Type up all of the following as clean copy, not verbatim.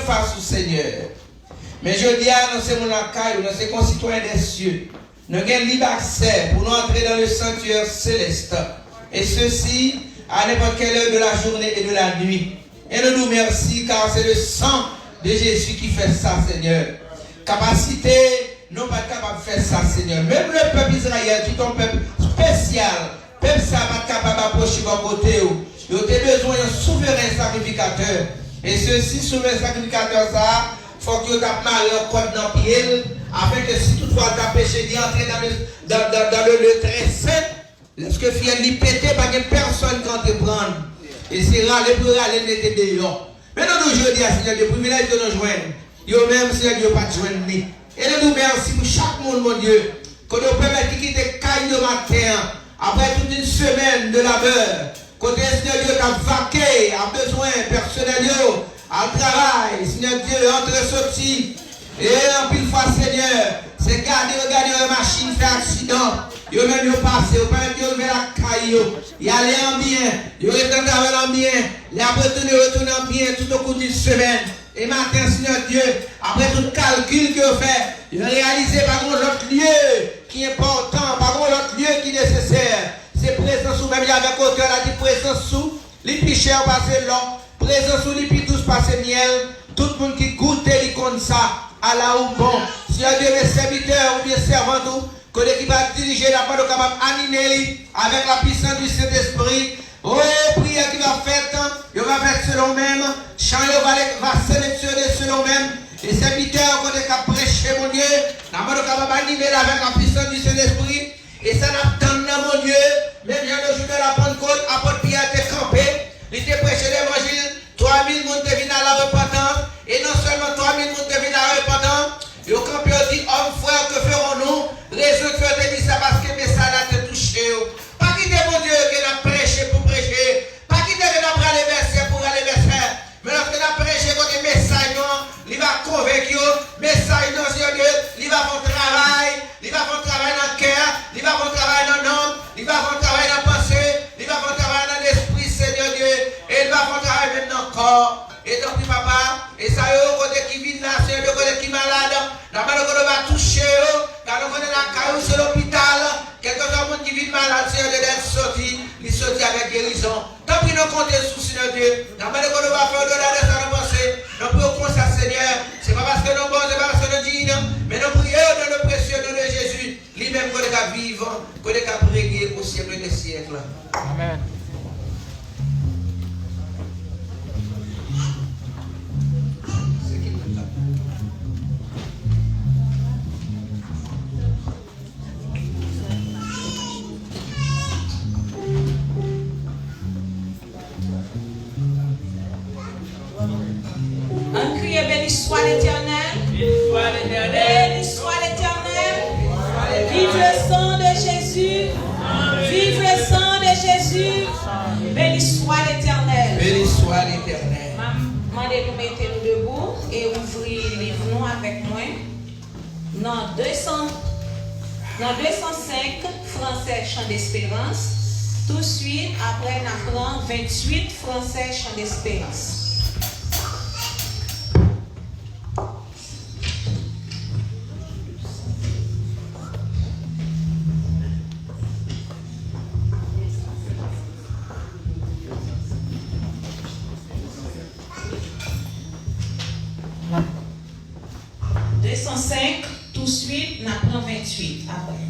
face au Seigneur. Mais je dis à nous, c'est mon accueil, nous sommes concitoyens des cieux. Nous avons libre accès pour nous entrer dans le sanctuaire céleste. Et ceci à n'importe quelle heure de la journée et de la nuit. Et nous nous remercions car c'est le sang de Jésus qui fait ça, Seigneur. Capacité, nous ne sommes pas capables de faire ça, Seigneur. Même le peuple Israël, tout un peuple spécial, peuple ça n'est pas capable d'approcher mon côté. Ils ont besoin d'un souverain sacrificateur. Et ceci, souverain sacrificateur, ça, il faut que tu aies marré un code dans le pied, afin que si toutefois tu as péché d'entrer dans le lieu très saint, lorsque fiel lui pété, pas de personne qui te prendre. Et c'est râler pour râler n'était dehors. Maintenant, nous aujourd'hui, Seigneur, le privilège de nous joindre. Yo même, Seigneur, Dieu pas de joindre. Et nous merci pour chaque monde, mon Dieu, que nous permettons de quitter caille de matin, après toute une semaine de labeur. Côté Seigneur Dieu, t'as vaqué, a besoin personnel, à travail, Seigneur Dieu, entre sorti. Et en pile fois, Seigneur, c'est regarder la machine fait accident. Yo même yo passé, yo pas yo lever la caille, y aller en bien, yo retourner en bien, les après retourner en bien tout au cours d'une semaine. Et matin, Seigneur Dieu, après tout calcul que vous faites, vous réalisez par contre l'autre lieu qui est important, par contre l'autre lieu qui est nécessaire. C'est présence sous, même il y avait côté, elle a dit présence sous, les pichets passé long, présence sous, les pitous passé miel, tout le monde qui goûte, il compte ça, à la ou bon. Seigneur Dieu, mes serviteurs ou bien servants, que l'équipe va diriger la part capable d'animer avec la puissance du Saint-Esprit. Oh, prière qui va faire, il va faire selon même, chant va sélectionner selon même, et serviteurs qu'on est capable de prêcher, mon Dieu, la part capable d'animer avec la puissance du Saint-Esprit, et ça n'attend mon Dieu, même le jour de la Pentecôte, apôtre Pierre était campé, il était prêché l'évangile, 3000 personnes deviennent à la repentance, et non seulement 3000 personnes deviennent à la repentance, et au campé on dit, homme frère, que ferons-nous? Raison que tu dit ça parce que le message a été touché. Pas quitter mon Dieu qui a prêché pour prêcher. Pas quitter que nous prenons les versets pour aller verser. Mais lorsque nous prêché contre le message, il va convaincre. Le message, Seigneur Dieu, il va faire travail. Il va faire travail dans le cœur. Il va faire travail dans l'homme. Il va faire travail dans la pensée. Il va faire travail dans l'esprit, Seigneur Dieu. Et il va faire travail même dans le corps. Et donc, papa, et ça y est, côté qui vit là, c'est le côté qui est malade. La main qu'on va toucher, car on connaît la caillou sur l'hôpital. Quelque chose qui vit malade, c'est d'être sorti, il sortit avec guérison. Tant pis, nous comptons sous Seigneur Dieu. La main qu'on va faire au-delà de ça, nous pensons, nous pouvons comme ça, Seigneur. C'est pas parce que nous bons, c'est pas parce que nous disons, mais nous prions dans le précieux nom de Jésus. Lui-même, qu'on est qu'à vivre, qu'on est qu'à briller au siècle des siècles. Amen. On crie béni soit l'Éternel. Béni soit l'Éternel. Vive le sang de Jésus. Vive le sang de Jésus. Béni soit l'Éternel. Béni soit l'Éternel. Demandez-nous mettez-nous debout et ouvrez les livres avec moi. Dans 205 français chant d'espérance. Tout de suite après on apprend 28 français chant d'espérance. Tout de suite, on apprend 28 après.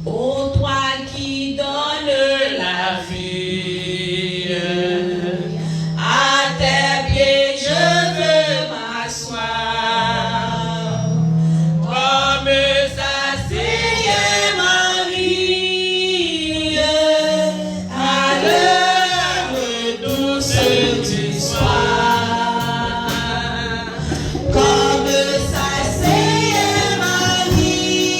Ô toi qui donnes la vie, à tes pieds je veux m'asseoir, comme s'asseyait Marie à l'heure douce du soir. Comme s'asseyait Marie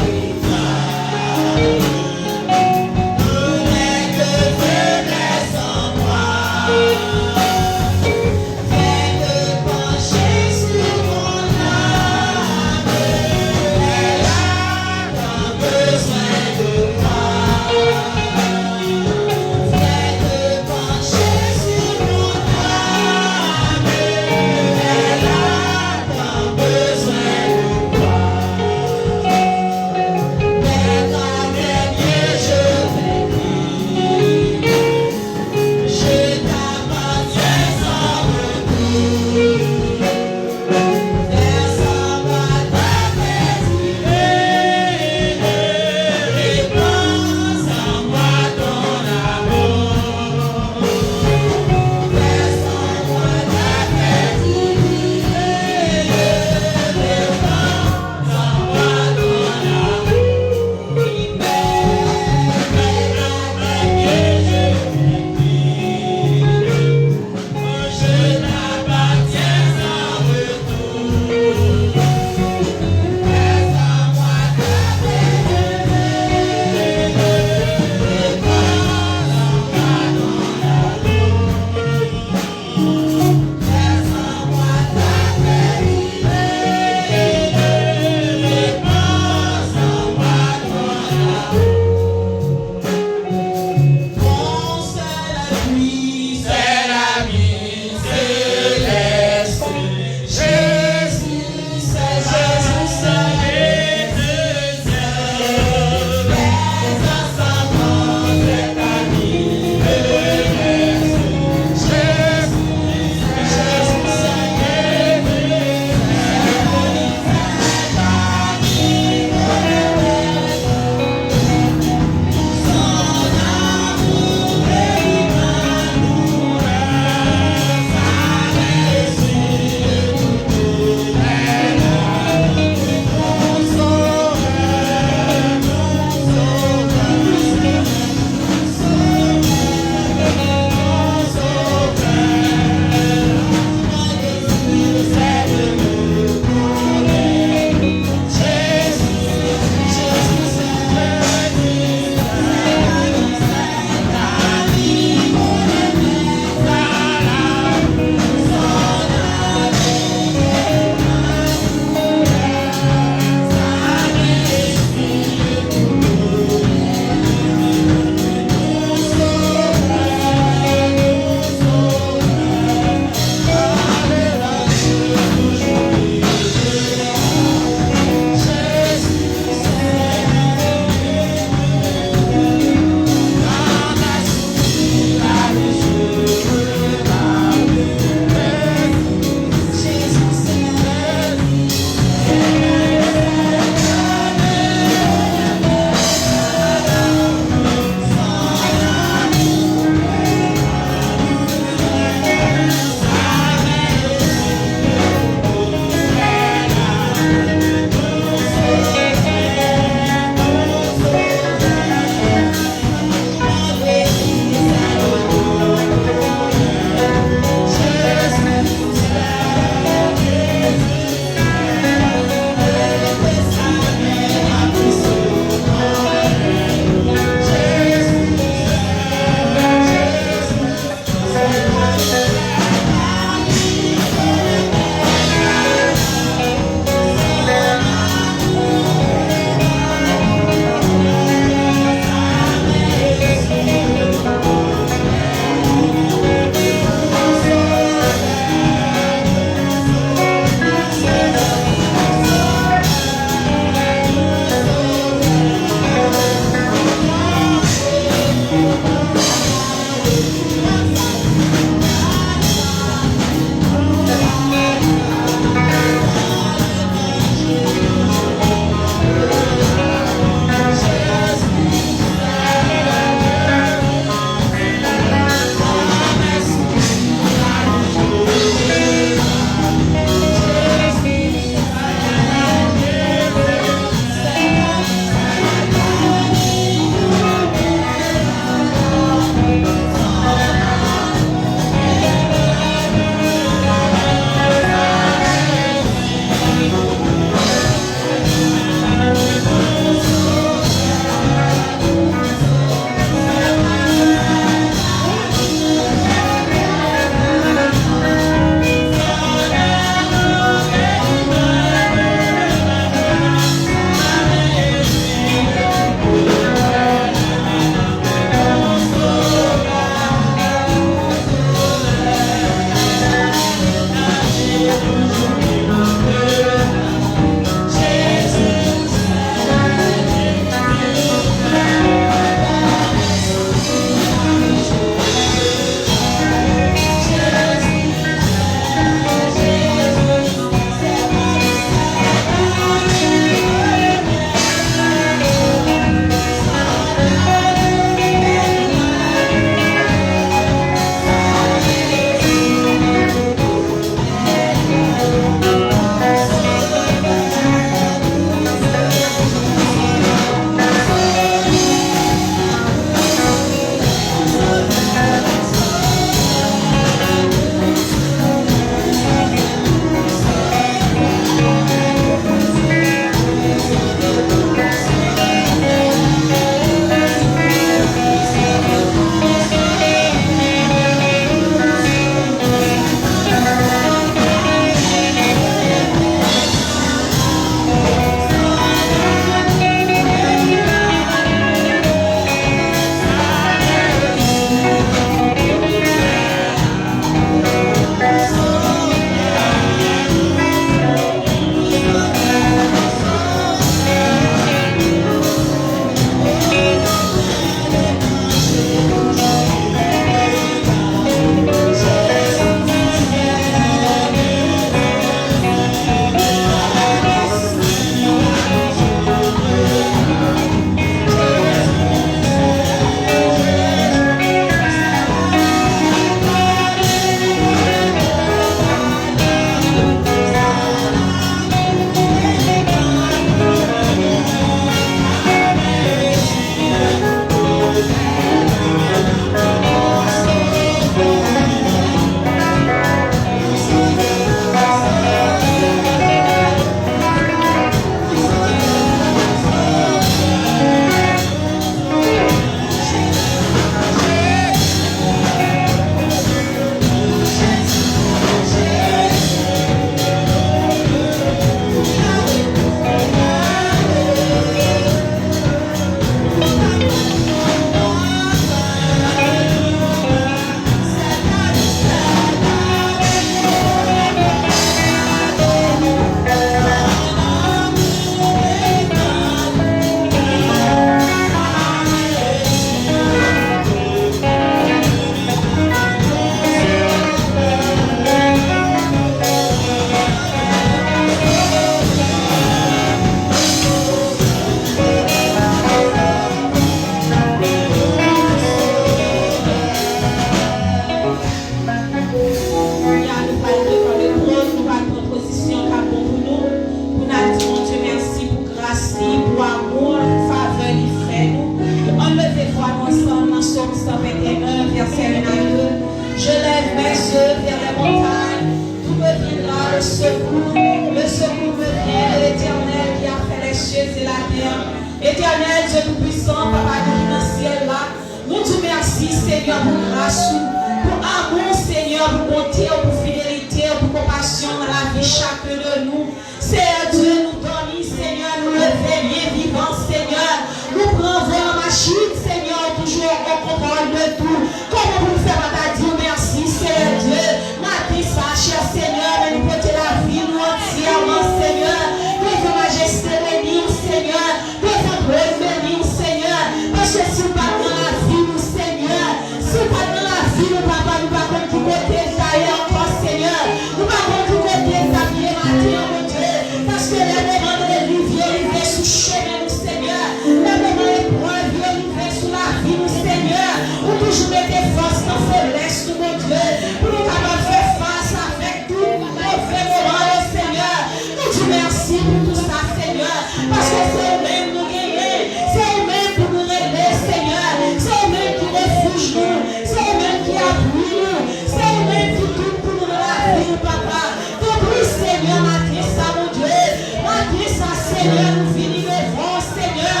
éternel, Dieu tout-puissant, Papa qui dans le ciel là, nous te merci, Seigneur, pour grâce, pour amour, Seigneur, pour bonté, pour fidélité, pour compassion dans la vie chacun de nous. Seigneur Dieu, nous donne, Seigneur, nous lever, bien vivant, Seigneur. Nous prenons la machine, Seigneur, toujours en contrôle de tout. Comment vous faire à dire merci, Seigneur Dieu. Matin, ça, cher Seigneur, mais nous porter la vie, nous entièrement, Seigneur. Devant majesté, bénis, Seigneur. Devant gloire, bénis, Seigneur. Parce que si pas dans la vie, nous, Seigneur, si pas dans la vie, nous, papa, nous pas comme tout côté, d'ailleurs, encore, Seigneur. Nous pas comme tout côté, d'ailleurs, matin, mon Dieu. Parce que les demandes de rivière sous chemin, nous, Seigneur. Les demandes épreuves, rivière sous la vie, nous, Seigneur. Nous toujours mettez force dans faiblesse, nous, mon Dieu. Pour nous capables de faire face avec tout mauvais moment, Seigneur. Nous disons merci pour tout ça, Seigneur. Parce que c'est eux-mêmes nous gagner. C'est eux-mêmes pour nous relever, Seigneur. C'est eux-mêmes qui refuge nous. C'est eux-mêmes qui appuient nous. C'est eux-mêmes qui tout pour nous dans la vie, papa. Donc oui, Seigneur, matin ça, mon Dieu. Matin ça, Seigneur, nous finissons devant, Seigneur.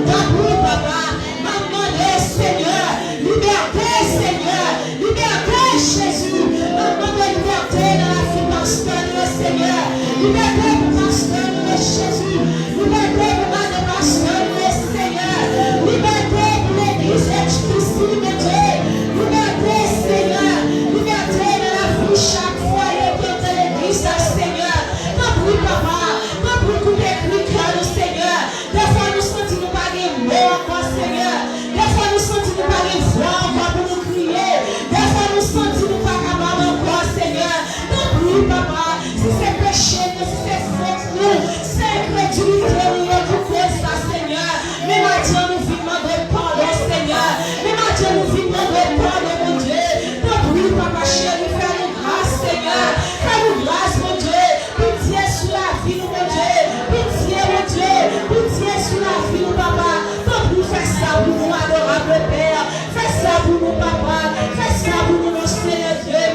Donc oui, papa. Maman, Seigneur. Liberté, Seigneur. Liberté, Jésus. Maman, liberté dans la finance de Seigneur. Liberté pour pasteur de Jésus. Liberté pour madame pasteur de Seigneur. Liberté pour l'église explicite de Dieu. Liberté, Seigneur. Liberté dans la vie chaque foyer qui est dans l'église, Seigneur. Pas pour papa. Pas pour couper le cœur, Seigneur. Des fois, nous sentons pas des mots encore, Seigneur. Des fois, nous sentons pas des voix encore pour nous crier. Des fois, nous sentons pas capables encore, Seigneur. Pas pour papa. Si c'est péché, si c'est faute, nous, c'est incrédulité, nous redoublons ça, Seigneur. Mais maintenant, nous vivons de pardon, Seigneur. Mais maintenant, nous vivons de pardon, mon Dieu. Pas pour papa chéri, fais-nous grâce, Seigneur. Fais-nous grâce, mon Dieu. Pitié sur la vie, mon Dieu. Pitié, mon Dieu. Pitié sur la vie, papa. Pas pour faire ça pour nous, adorable Père. Fais ça pour nous, papa. Fais ça pour nous, mon Seigneur Dieu.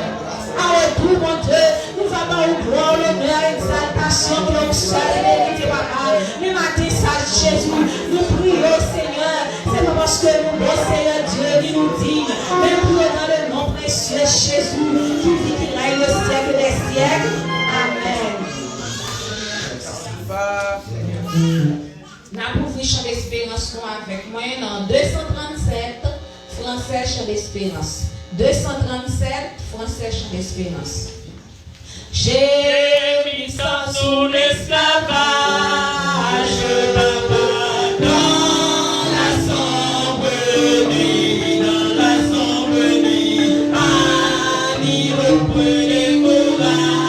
À tout, mon Dieu. Nous allons au gloire, l'honneur, l'exaltation, l'onction, l'honneur, papa. Mais matin, ça, Jésus, nous prions, Seigneur. C'est pas parce que nous, mon Seigneur Dieu, il nous dit, mais nous prions dans le nom précieux Jésus, qui vit, qui règne le siècle des siècles. Amen. Nous pouvons chant d'espérance avec moi dans 237 français chant d'espérance. 237 français chant d'espérance. J'ai mis ça sous l'esclavage, papa, dans l'assemblée, ami, reprenez courage.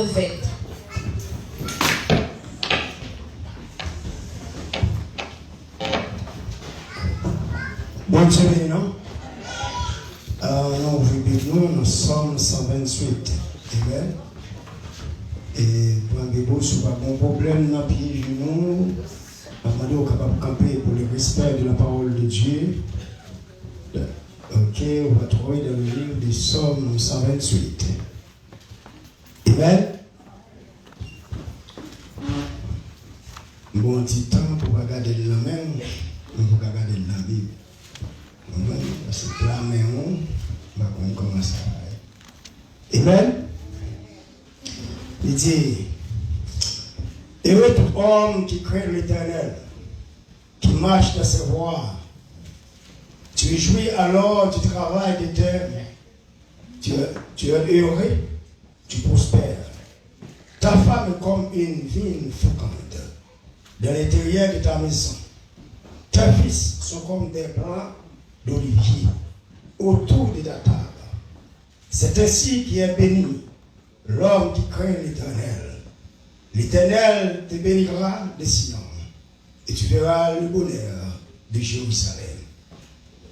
revêtent. Bon Dieu, non? Nous sommes 128. Amen. Et pour un bébé, si vous avez un problème dans les pieds genoux, vous êtes capable de camper pour le respect de la parole de Dieu. Ok, on va trouver dans le livre des Psaumes 128. Amen. Bon petit temps pour regarder la main, pour regarder la Bible. Parce que la main, on va commencer. Amen. Il dit, heureux tout homme qui craint l'Éternel, qui marche dans ses voies. Tu jouis alors du travail de tes mains. Tu es heureux, tu prospères. Ta femme est comme une vigne féconde dans l'intérieur de ta maison. Tes fils sont comme des plants d'olivier autour de ta table. C'est ainsi qui est béni l'homme qui craint l'Éternel. L'Éternel te bénira de Sion, et tu verras le bonheur de Jérusalem.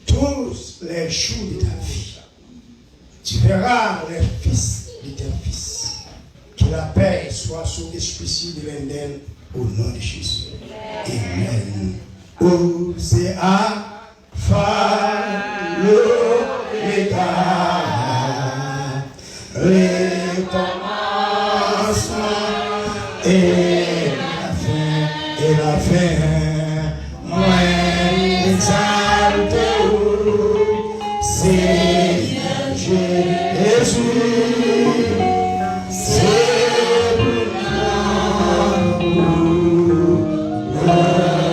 Tous les jours de ta vie, tu verras les fils de tes fils. Que la paix soit sur l'esprit de l'Indien au nom de Jésus. Amen. Osez à les commencements et la fin, moi exalte, Seigneur Jésus, c'est pour nous glorifier.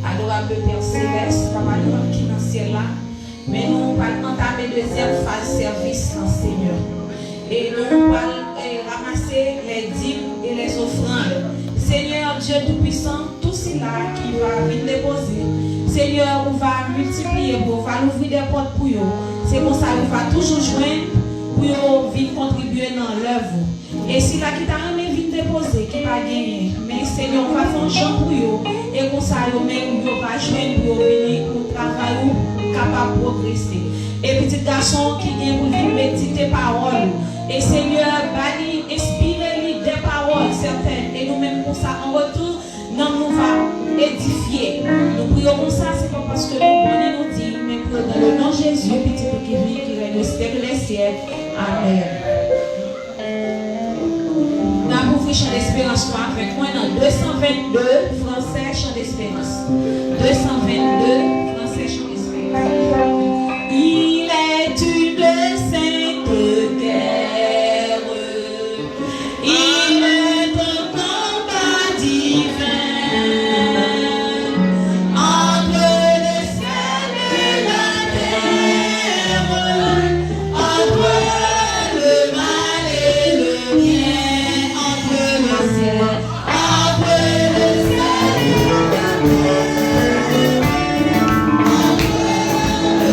Adorable Père Céleste, Papa nous qui dans le ciel là, mais nous allons entamer deuxième phase service, Seigneur. Et nous allons ramasser les dîmes et les offrandes. Seigneur Dieu Tout-Puissant, tout cela qui va venir déposer. Seigneur, on va multiplier, on va ouvrir des portes pour eux. C'est comme ça qu'on va toujours joindre pour venir contribuer dans l'œuvre. Et si là qui t'a amené vite déposer, qui va gagner, mais Seigneur, on va faire un champ pour eux. Et comme ça, eux-mêmes, ils vont joindre pour venir pour travailler, capable de progresser. Et petit garçon qui vient pour venir méditer parole. Et Seigneur, bani, inspirez-lui des paroles certaines. Et nous-mêmes, comme ça, en retour, nous va édifier. Nous prions comme ça, c'est pas parce que nous prenons nous dit, mais pour dans le nom de Jésus, petit qui vit, qui règne au ciel des siècles. Amen. Nous avons ouvert Chant d'Espérance avec moi dans 222 français Chant d'Espérance. 222 français Chant d'Espérance. Il est une sainte guerre. Il est un combat divin entre le ciel et la terre, entre le mal et le bien, entre le ciel, entre le ciel et la terre, entre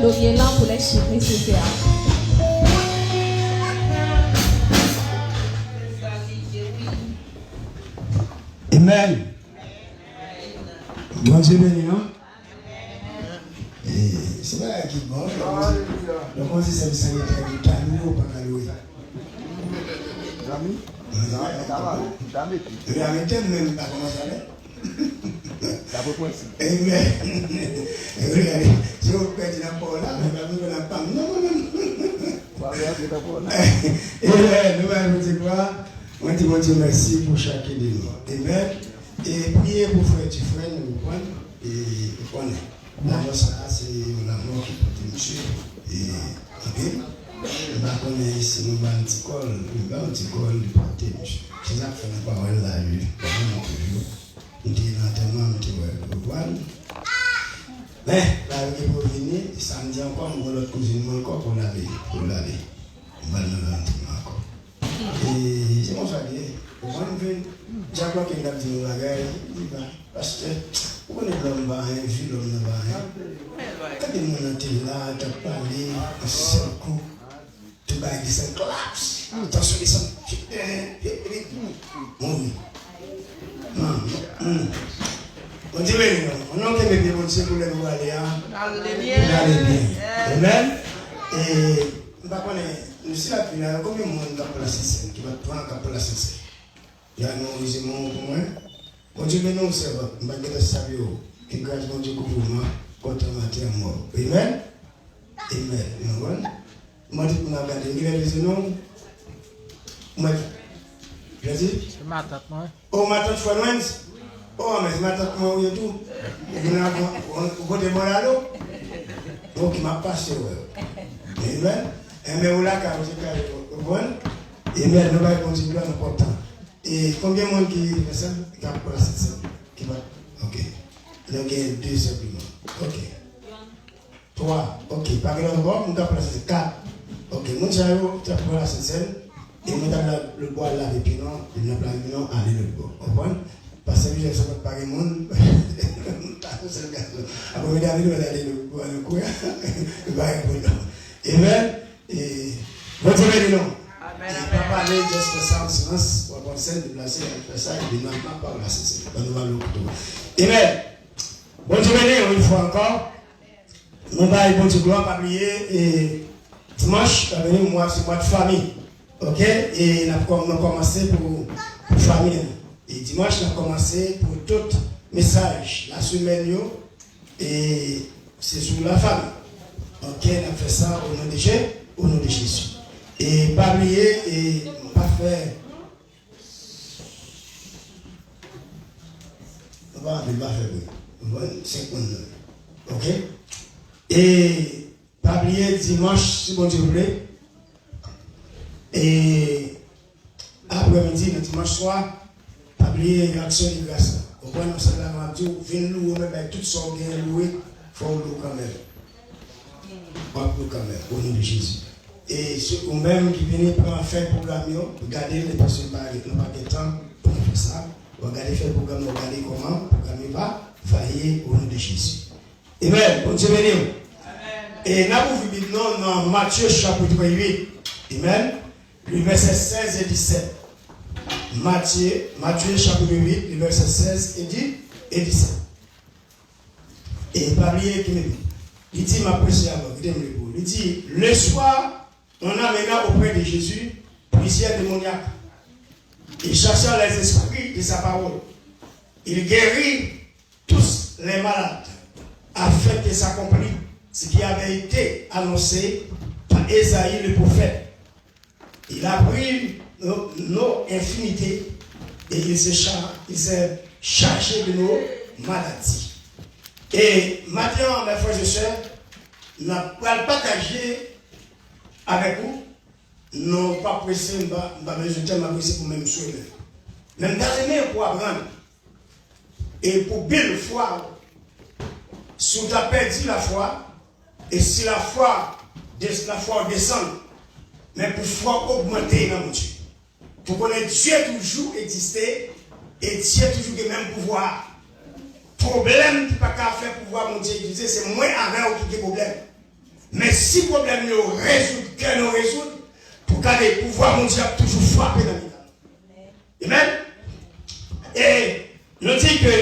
donner là pour les chiffres nécessaires. Amen. Bon Dieu béni, non? C'est vrai qu'il est bon. Donc, on dit que c'est un temps ou pas qu'à louer. Il y a un thème même, pas comment ça l'est. Amen. Regardez, si vous perdez la parole là, vous ne la pas. Non. Et nous allons dire quoi? On dit bon Dieu merci pour chacun de nous. Amen. Et priez pour frère et frère, nous prendre et connaître. L'amour, ça, c'est l'amour qui porte monsieur. Et ok. Nous connaissons ici, nous avons un petit col de porter monsieur. C'est ça que fait la parole là, lui. Nous disons l'enterrement, nous disons mais là, il faut venir, samedi encore, nous avons l'autre cousine encore pour laver. Nous allons l'enterrement encore. Et c'est comme ça, on va venir. Jacques qui a dit parce que vous connaissez l'homme, vu l'homme, quand il est là, tu as parlé, un seul coup, tu vas dire ça collapse. Attention, ils sont. On dit, on a qu'à mettre des bonnes pour les voir aller. Amen. Et nous sommes là, combien de monde qui va placer qui va prendre la placer? Il y a un musulman pour moi. Quand Dieu me nomme, c'est bon. Je vais savoir que grâce à Dieu pour moi, contre ma mort. Amen. Amen. Moi, je vais regarder. Il y a des noms. Moi, je dis. Oh, ma tante Fouanoine. Oh, mais ma tante, moi, il y a tout. Il y a un côté bon à l'eau. Donc, il m'a passé. Amen. Mais on l'a quand bon. Amen. Nous allons continuer à important. Et combien de monde qui fait ça? Qui a placé ça? Qui va? Ok. Donc il y a 2 simplement. Ok. 3. Ok. Par exemple, on a placé 4. Ok. Mon chariot, tu as placé ça. Et nous avons le bois là, et puis non, il n'a pas mis non, allez le bois. Comprends? Parce que je ne sais pas par le monde. Après, il a mis le bois, le coin. Il va répondre. Amen. Et vous avez dit non. Il ne va pas aller juste pour ça en silence, pour avoir celle de placer, il fait ça, il ne va pas placer ça. On va le Amen. Bon Dieu béni, une fois encore. Nous allons, bon Dieu gloire, pas oublier. Et dimanche, c'est mois de famille. Ok? Et nous avons commencé pour famille. Et dimanche, nous avons commencé pour tout message. La semaine, et c'est sur la famille. Ok? Nous avons fait ça au nom de Dieu, au nom de Jésus. Et pas oublier et pas faire. On va faire 5 minutes. Ok? Et pas oublier dimanche, si bon Dieu voulait. Et après-midi, le dimanche soir, pas oublier l'action de grâce. Au point où ça va dire, viens louer, mais tout ça, bien louer, il faut louer quand même. Pas louer quand même, au nom de Jésus. Et ceux même qui viennent prendre faire le programme, regardez les personnes qui n'ont pas de temps pour faire ça. Regardez faire le programme, regardez comment le programme va faillir au nom de Jésus. Amen. Bon Dieu béni. Et nous avons vu dans Matthieu chapitre 8. Amen. Le verset 16 et 17. Matthieu chapitre 8, le verset 16 et 17. Et pas oublier qui me dit. Il dit, ma précieuse, il dit, le soir, on amena auprès de Jésus plusieurs démoniaques. Il chassait les esprits de sa parole. Il guérit tous les malades afin que s'accomplisse ce qui avait été annoncé par Ésaïe le prophète. Il a pris nos infinités et il s'est chargé de nos maladies. Et maintenant, mes frères et sœurs, nous allons partager avec vous, non pas pressé, je t'aime pour même souhait. Même dans pour apprendre et pour bien le foi, si tu as perdu la foi, et si la foi descend, mais pour foi augmenter dans mon Dieu. Pour connaître Dieu toujours existé et Dieu toujours le même pouvoir. Problème qui n'a pas qu'à faire pouvoir mon Dieu utiliser, c'est moins avec qui a problème. Mais si le problème nous résout, que nous résout, pour garder le pouvoir mondial toujours frapper dans le Amen. Et nous disons que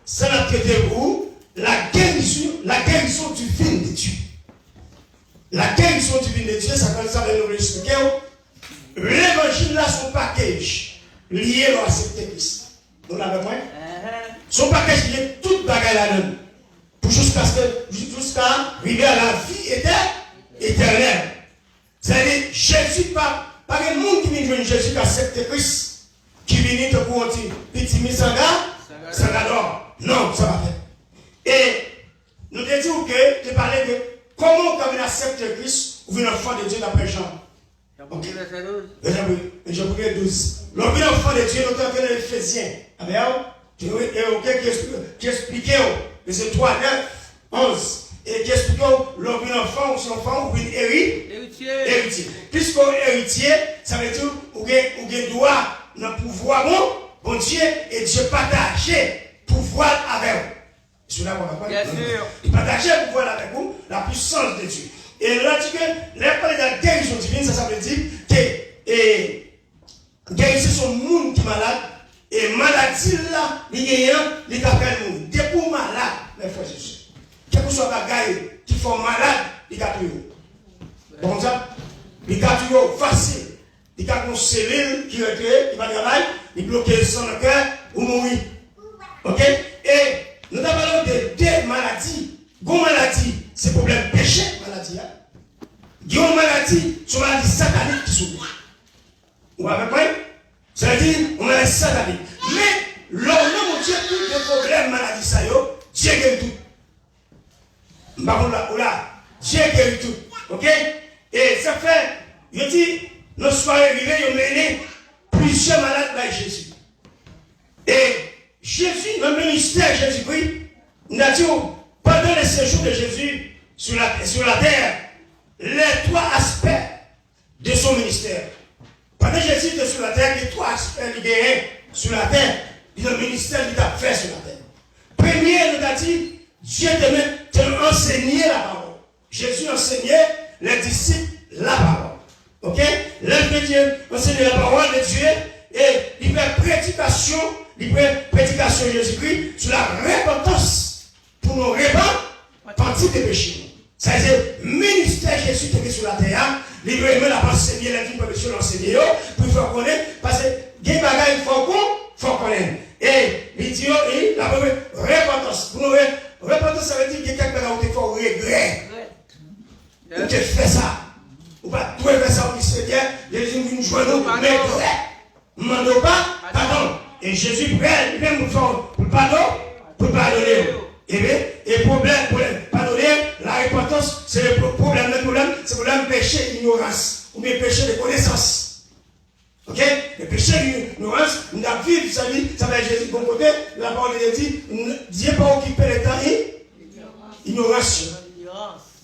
ça n'a traité pour la guérison divine de Dieu. La guérison divine de Dieu, ça comme ça, nous l'expliquer. L'évangile là, son package lié à accepter Christ. Nous l'avons point. Son package lié toute bagaille là-dedans. Pour jusqu'à arriver à la vie éternelle. C'est-à-dire, Jésus, pas de monde qui vient de Jésus qui accepte Christ, qui vient de pour dire, petit misanga, ça d'or. Non, ça va faire. Et nous te disons que, tu parlais de comment on accepte Christ, ou bien l'enfant de Dieu d'après Jean. Okay. Jean 12. L'enfant de Dieu, nous avons l'Éphésiens. Amen. Qui explique, c'est 3, 9, 11. Et qui explique l'enfant ou son enfant ou une héritier. Puisqu'on héritier, ça veut dire qu'on a droit dans le pouvoir bon Dieu et Dieu partager pouvoir avec vous. Cela va pas. Bien sûr. Il partager pouvoir avec vous, la puissance de Dieu. Et là, dit que les parler de la guérison divine, ça veut dire que guérison son monde qui est malade. Et maladie là, il y a des cas de monde. Dès pour malade, mes frères et sœurs. Quel que soit le gars qui font malade, il y a tout. Bon ça, il y a tout facile. Il y a une cellule qui retire, qui va travailler, il bloque le sang dans le cœur, ou mourir. Ok? Et nous avons parlé de deux maladies. Une maladie, c'est le problème péché, maladie. Une maladie, c'est une maladie satanique qui s'ouvre. Vous avez compris? C'est-à-dire, on a satanique. Mais, l'homme, Dieu, tous les problèmes, maladie, ça y est, Dieu guérit tout. Dieu guérit tout. Ok? Et ça fait, je dis, nos soirées arrivées, ils ont mené plusieurs malades par Jésus. Et Jésus, le ministère de Jésus-Christ, nous a dit, pendant le séjour de Jésus sur la terre, les trois aspects de son ministère. Pendant que Jésus était sur la terre, les trois aspects libérés sur la terre, le ministère qu'il a fait sur la terre. Premier, nous a dit, Dieu t'a enseigné la parole. Jésus enseignait les disciples la parole. Ok? Dieu enseignait la parole de Dieu et il fait prédication de Jésus-Christ sur la repentance pour nous répandre partie des péchés. C'est-à-dire, ministère Jésus qui est sur la terre, il veut la pensée, il a dit pour l'enseigner, pour faire connaître, parce que des bagages, il faut connaître. Et il dit, la repentance. Pour nous, repentance, ça veut dire que quelqu'un qui fait regret. Ou tu fais ça. Ou pas tout faire ça au Seigneur, Jésus nous joue nous, mais regret. Ne demandons pas pardon. Et Jésus prête, il vient nous faire pour pardonner. Et problème, pardonner, la repentance, c'est le problème, c'est le problème péché d'ignorance, ou bien péché de connaissance. Ok? Le péché d'ignorance, nous avons vécu sa vie, ça va être Jésus, bon côté, la parole de Dieu dit, Dieu n'a pas occupé le temps, ignorance.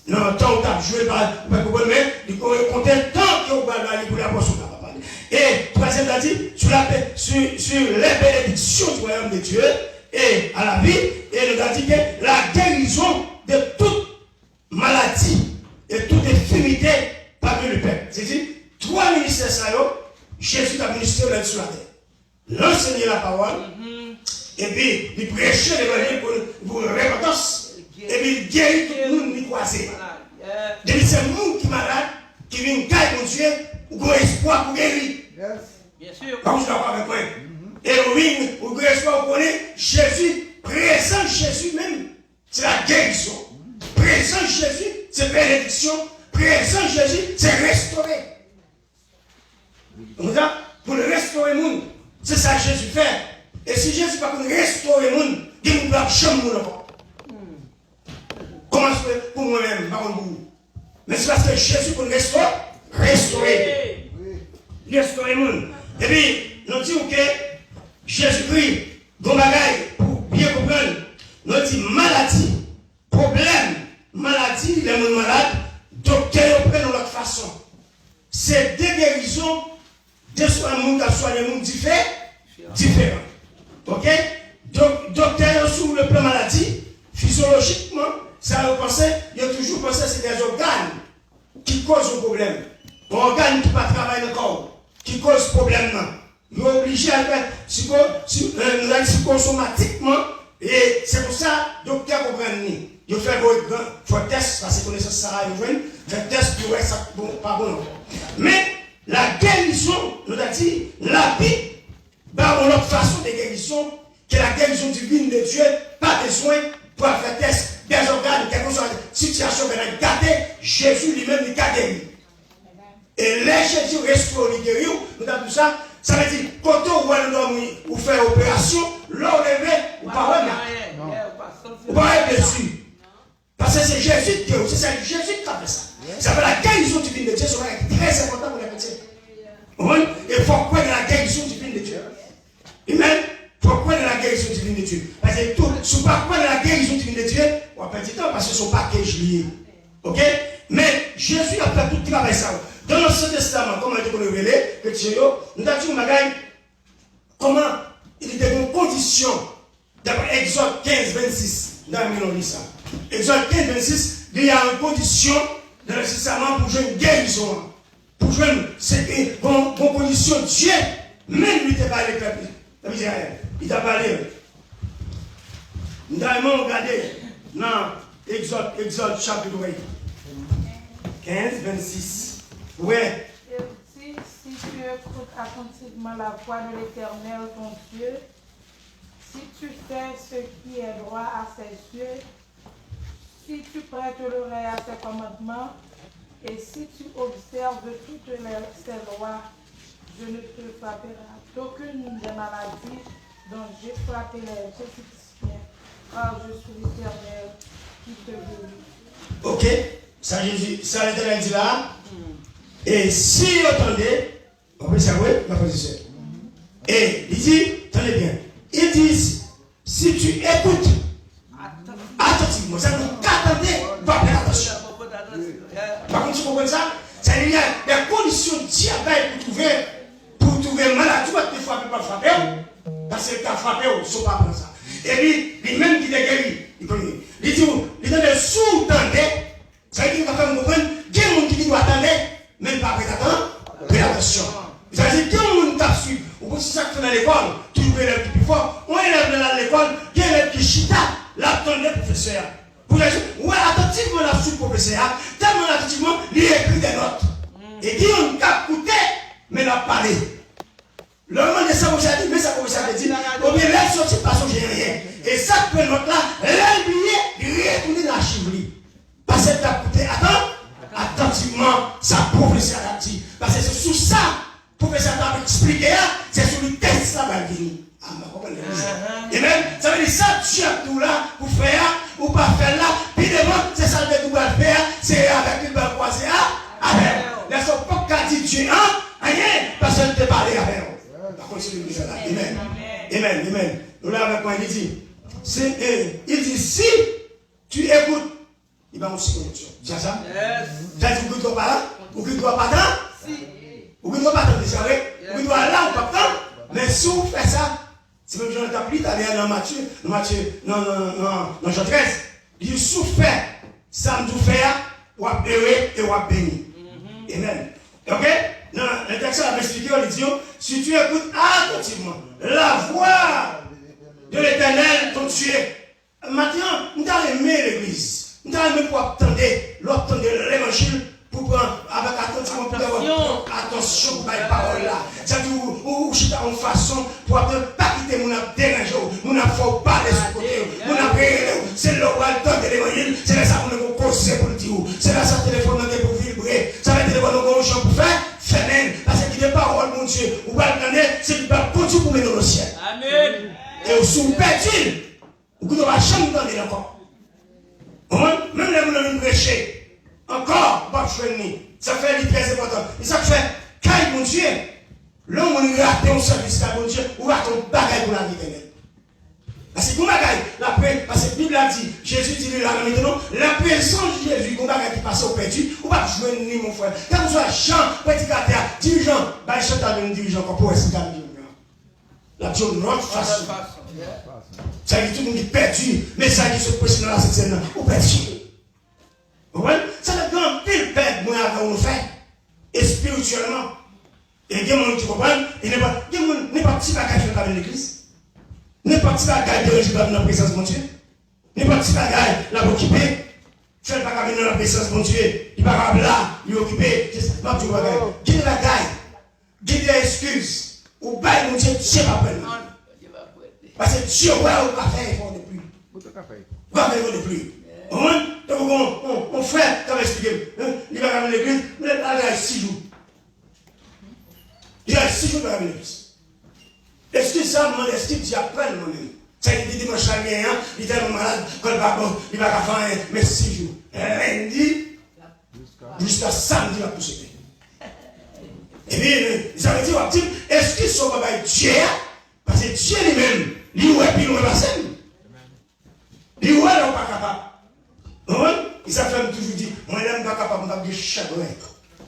Non, tant que tu as joué par le problème, il comptait tant que tu as joué pour la portion. Et troisième, il a dit, sur les bénédictions du royaume de Dieu, et à la vie, et nous a dit que la guérison de toute maladie et toute infirmité parmi le peuple. C'est-à-dire, trois ministères, Jésus a ministré sur la terre. L'enseigner la parole, et puis il prêchait l'évangile pour la repentance, et puis il guérit tout le monde qui croisait. C'est le monde qui est malade, qui vient cailler mon Dieu, ou a espoir pour guérir. Bien sûr. Comme je d'accord avec moi. Et oui, au espoir, on connaît Jésus, présent Jésus même, c'est la guérison. Présent Jésus, c'est bénédiction. Présent Jésus, c'est restaurer. Pour le restaurer le monde, c'est ça que Jésus fait. Et si Jésus va restaurer le monde, il ne peut jamais le voir. Comment je fais pour moi-même, par contre, mais c'est parce que Jésus peut restaurer. Restaurer le monde. Et puis, nous disons que Jésus-Christ, bon bagaille, pour bien comprendre, nous disons maladie, problème, maladie, les gens malades, docteur prennent de l'autre façon. C'est des guérisons, de soit monde qui soit des gens différents. Ok? Donc, docteur sur le plan maladie, physiologiquement, ça vous pensez, il a toujours pensé que c'est des organes qui causent le problème. Un organe qui ne pas travailler encore, qui cause problème. Nous sommes obligés à faire psychosomatiquement, et c'est pour ça que le docteur comprend. Il fait un test, parce que connaissance ça, il fait un test pour voir ça, bon, pas bon. Mais la guérison, nous avons dit, la Bible, une autre façon de guérison, que la guérison divine de Dieu, pas besoin pour faire test des organes, quelque chose, situation que nous avons gardé, Jésus lui-même il a guéri. Et les Jésus restaure les guérir, nous avons dit ça, ça veut dire, quand on voit l'homme ou faire opération, l'enlever, ou pas ou pas dessus. Parce que c'est Jésus qui c'est Jésus qui a fait ça. Ça fait la guérison divine de Dieu, c'est très important pour les chrétiens. Il faut croire dans la guérison divine de Dieu. Amen. Il faut croire dans la guérison divine de Dieu. Parce que tout, si vous ne croyez pas dans la guérison divine de Dieu, on va perdre du temps parce que ce ne sont pas package lié. Ok? Mais Jésus a fait tout le travail ça. Dans l'Ancien Testament, comme on a dit qu'on le relais, nous avons dit comment il y a des conditions. D'après Exode 15, 26, nous avons dit ça. Exode 15, 26, il y a une condition dans le Testament pour jouer une guérison. Pour jouer une condition. Dieu, même lui, il t'a parlé peuple. Il t'a parlé. Nous avons regardé dans Exode chapitre 15, 26. Ouais. Si tu écoutes attentivement la voix de l'Éternel, ton Dieu, si tu fais ce qui est droit à ses yeux, si tu prêtes l'oreille à ses commandements, et si tu observes toutes ses lois, je ne te frapperai d'aucune des maladies dont j'ai frappé les Égyptiens, car je suis l'Éternel qui te guérit. Ok, ça l'Éternel dit là. Et si vous entendez, on peut savoir ma position. Et il dit, tenez bien, il dit, si tu écoutes attentivement, ça nous attendez, va faire attention. Par contre, tu comprends ça? Ça veut dire qu'il y a des conditions diabètes pour trouver maladie, tu vas te frapper, pas frapper, parce que tu as frappé, tu ne sais pas prendre ça. Et puis, lui-même qui est guéri, il dit, il donne des sous-tendés, ça veut dire qu'il va faire comprendre, il y a des gens qui doivent attendre. Même pas prêt attention. Ça veut dire que on tape sur, ou si ça fait dans l'école, tu veux élève plus fort, on élève dans l'école, il y a un élève qui chita, l'attendait professeur. Pour les gens, ouais, attentivement la sous professeur, tellement attentivement, il écrit des notes. Et qui on cap coûté, mais n'a pas parlé. Le moment de ça, vous avez dit, mais ça professeur a dit, au mieux, là, sorti pas son j'ai rien. Et ça, que note là, l'oublié, il retourne dans la chivrie. Parce que t'as coûté, attends. Attentivement, sa professeur a dit. Parce que c'est sous ça, professeur a expliqué, c'est sur le texte là, et même, ça veut dire ça, tu as tout là, pour faire, ou pas faire là, puis devant, c'est ça que tu dois faire, c'est avec une balle croisée, avec. Là, son pas qu'à dire Dieu, rien, parce que tu parlé avec eux. Par contre, c'est le là. Amen. Amen, amen. Nous là, avec moi, il dit, si tu écoutes, il va aussi connexion. C'est ça? Ça dit que tu dois pas là, ou que tu dois pas là, ou que tu dois pas là, déjà, ou que tu dois là, ou pas là. Mais si vous faites ça, c'est comme Jean t'appris, tu allais dans Matthieu, non, Jean 13. Il dit, si vous faites, ça nous fait, ou à bérer et ou à bénir. Amen. Ok? Non, le texte a expliqué, on dit, si tu écoutes attentivement la voix de l'Éternel, ton Dieu, maintenant, nous allons aimer l'église. Nous allons pour attendre l'évangile pour prendre avec attention pour avoir attention pour les paroles là. C'est-à-dire, ou en façon pour ne pas quitter mon déranger, mon faut parler sur côté, mon c'est le roi de l'évangile, c'est là ça qu'on a causé pour le dire, c'est là ça téléphone pour vibrer, ça va téléphone pour champ pour faire, faire parce qu'il y a des paroles, mon Dieu, ou va le donner, c'est qu'il va continuer pour mener dans le ciel. Amen. Et au sous-perdu, vous ne va jamais donner encore. Même les gens qui prêcher, encore, pas choisir. Ça fait très important. Et ça fait, quand mon Dieu, l'homme qui rate un service à mon Dieu, ou rate un bagage pour la vie éternelle. Parce que, parce que la Bible a dit, Jésus dit là maintenant, la présence de Jésus, qu'on bagage qui passe au perdu, ou pas jouer ni mon frère. Quand vous soyez Jean, prédicateur, dirigeant, bah, je suis un dirigeant, pour essayer de La dit une autre façon. Ça dit tout le monde est perdu, mais ça dit ce président là, c'est ça, ou perdu. Vous voyez? Ça veut dire un pile perte, moi, avant on fait, et spirituellement. Et il y a des gens qui comprennent, il n'est pas petit bagage dans l'église. N'est pas petit bagage de réjouir dans la présence de mon Dieu. N'est pas petit bagage là pour occuper. Faites pas venir dans la présence de mon Dieu. Il va pas là, il est occupé. Ma petite bagage. Guide la gaille. Guide les excuses. Ou bail mon Dieu, Dieu va prendre. Parce que Dieu, ouais, on va faire effort de plus. On va faire effort de plus. Donc, mon frère, t'as expliqué. Il va ramener l'église, mais il a 6 jours. Il a 6 jours pour ramener l'église. Est-ce que ça, mon estime, tu apprends moi-même? Ça dit dimanche dernier, il était malade, il va faire mais 6 jours. Lundi, jusqu'à samedi, il va pousser. Et bien, ils avaient dit, est-ce qu'ils sont pas Dieu? Parce que Dieu lui-même, lui, ouais, puis nous, la scène. Lui, ouais, il n'est pas capable. Ils ont toujours dit, moi, je ne suis pas capable de chagrin.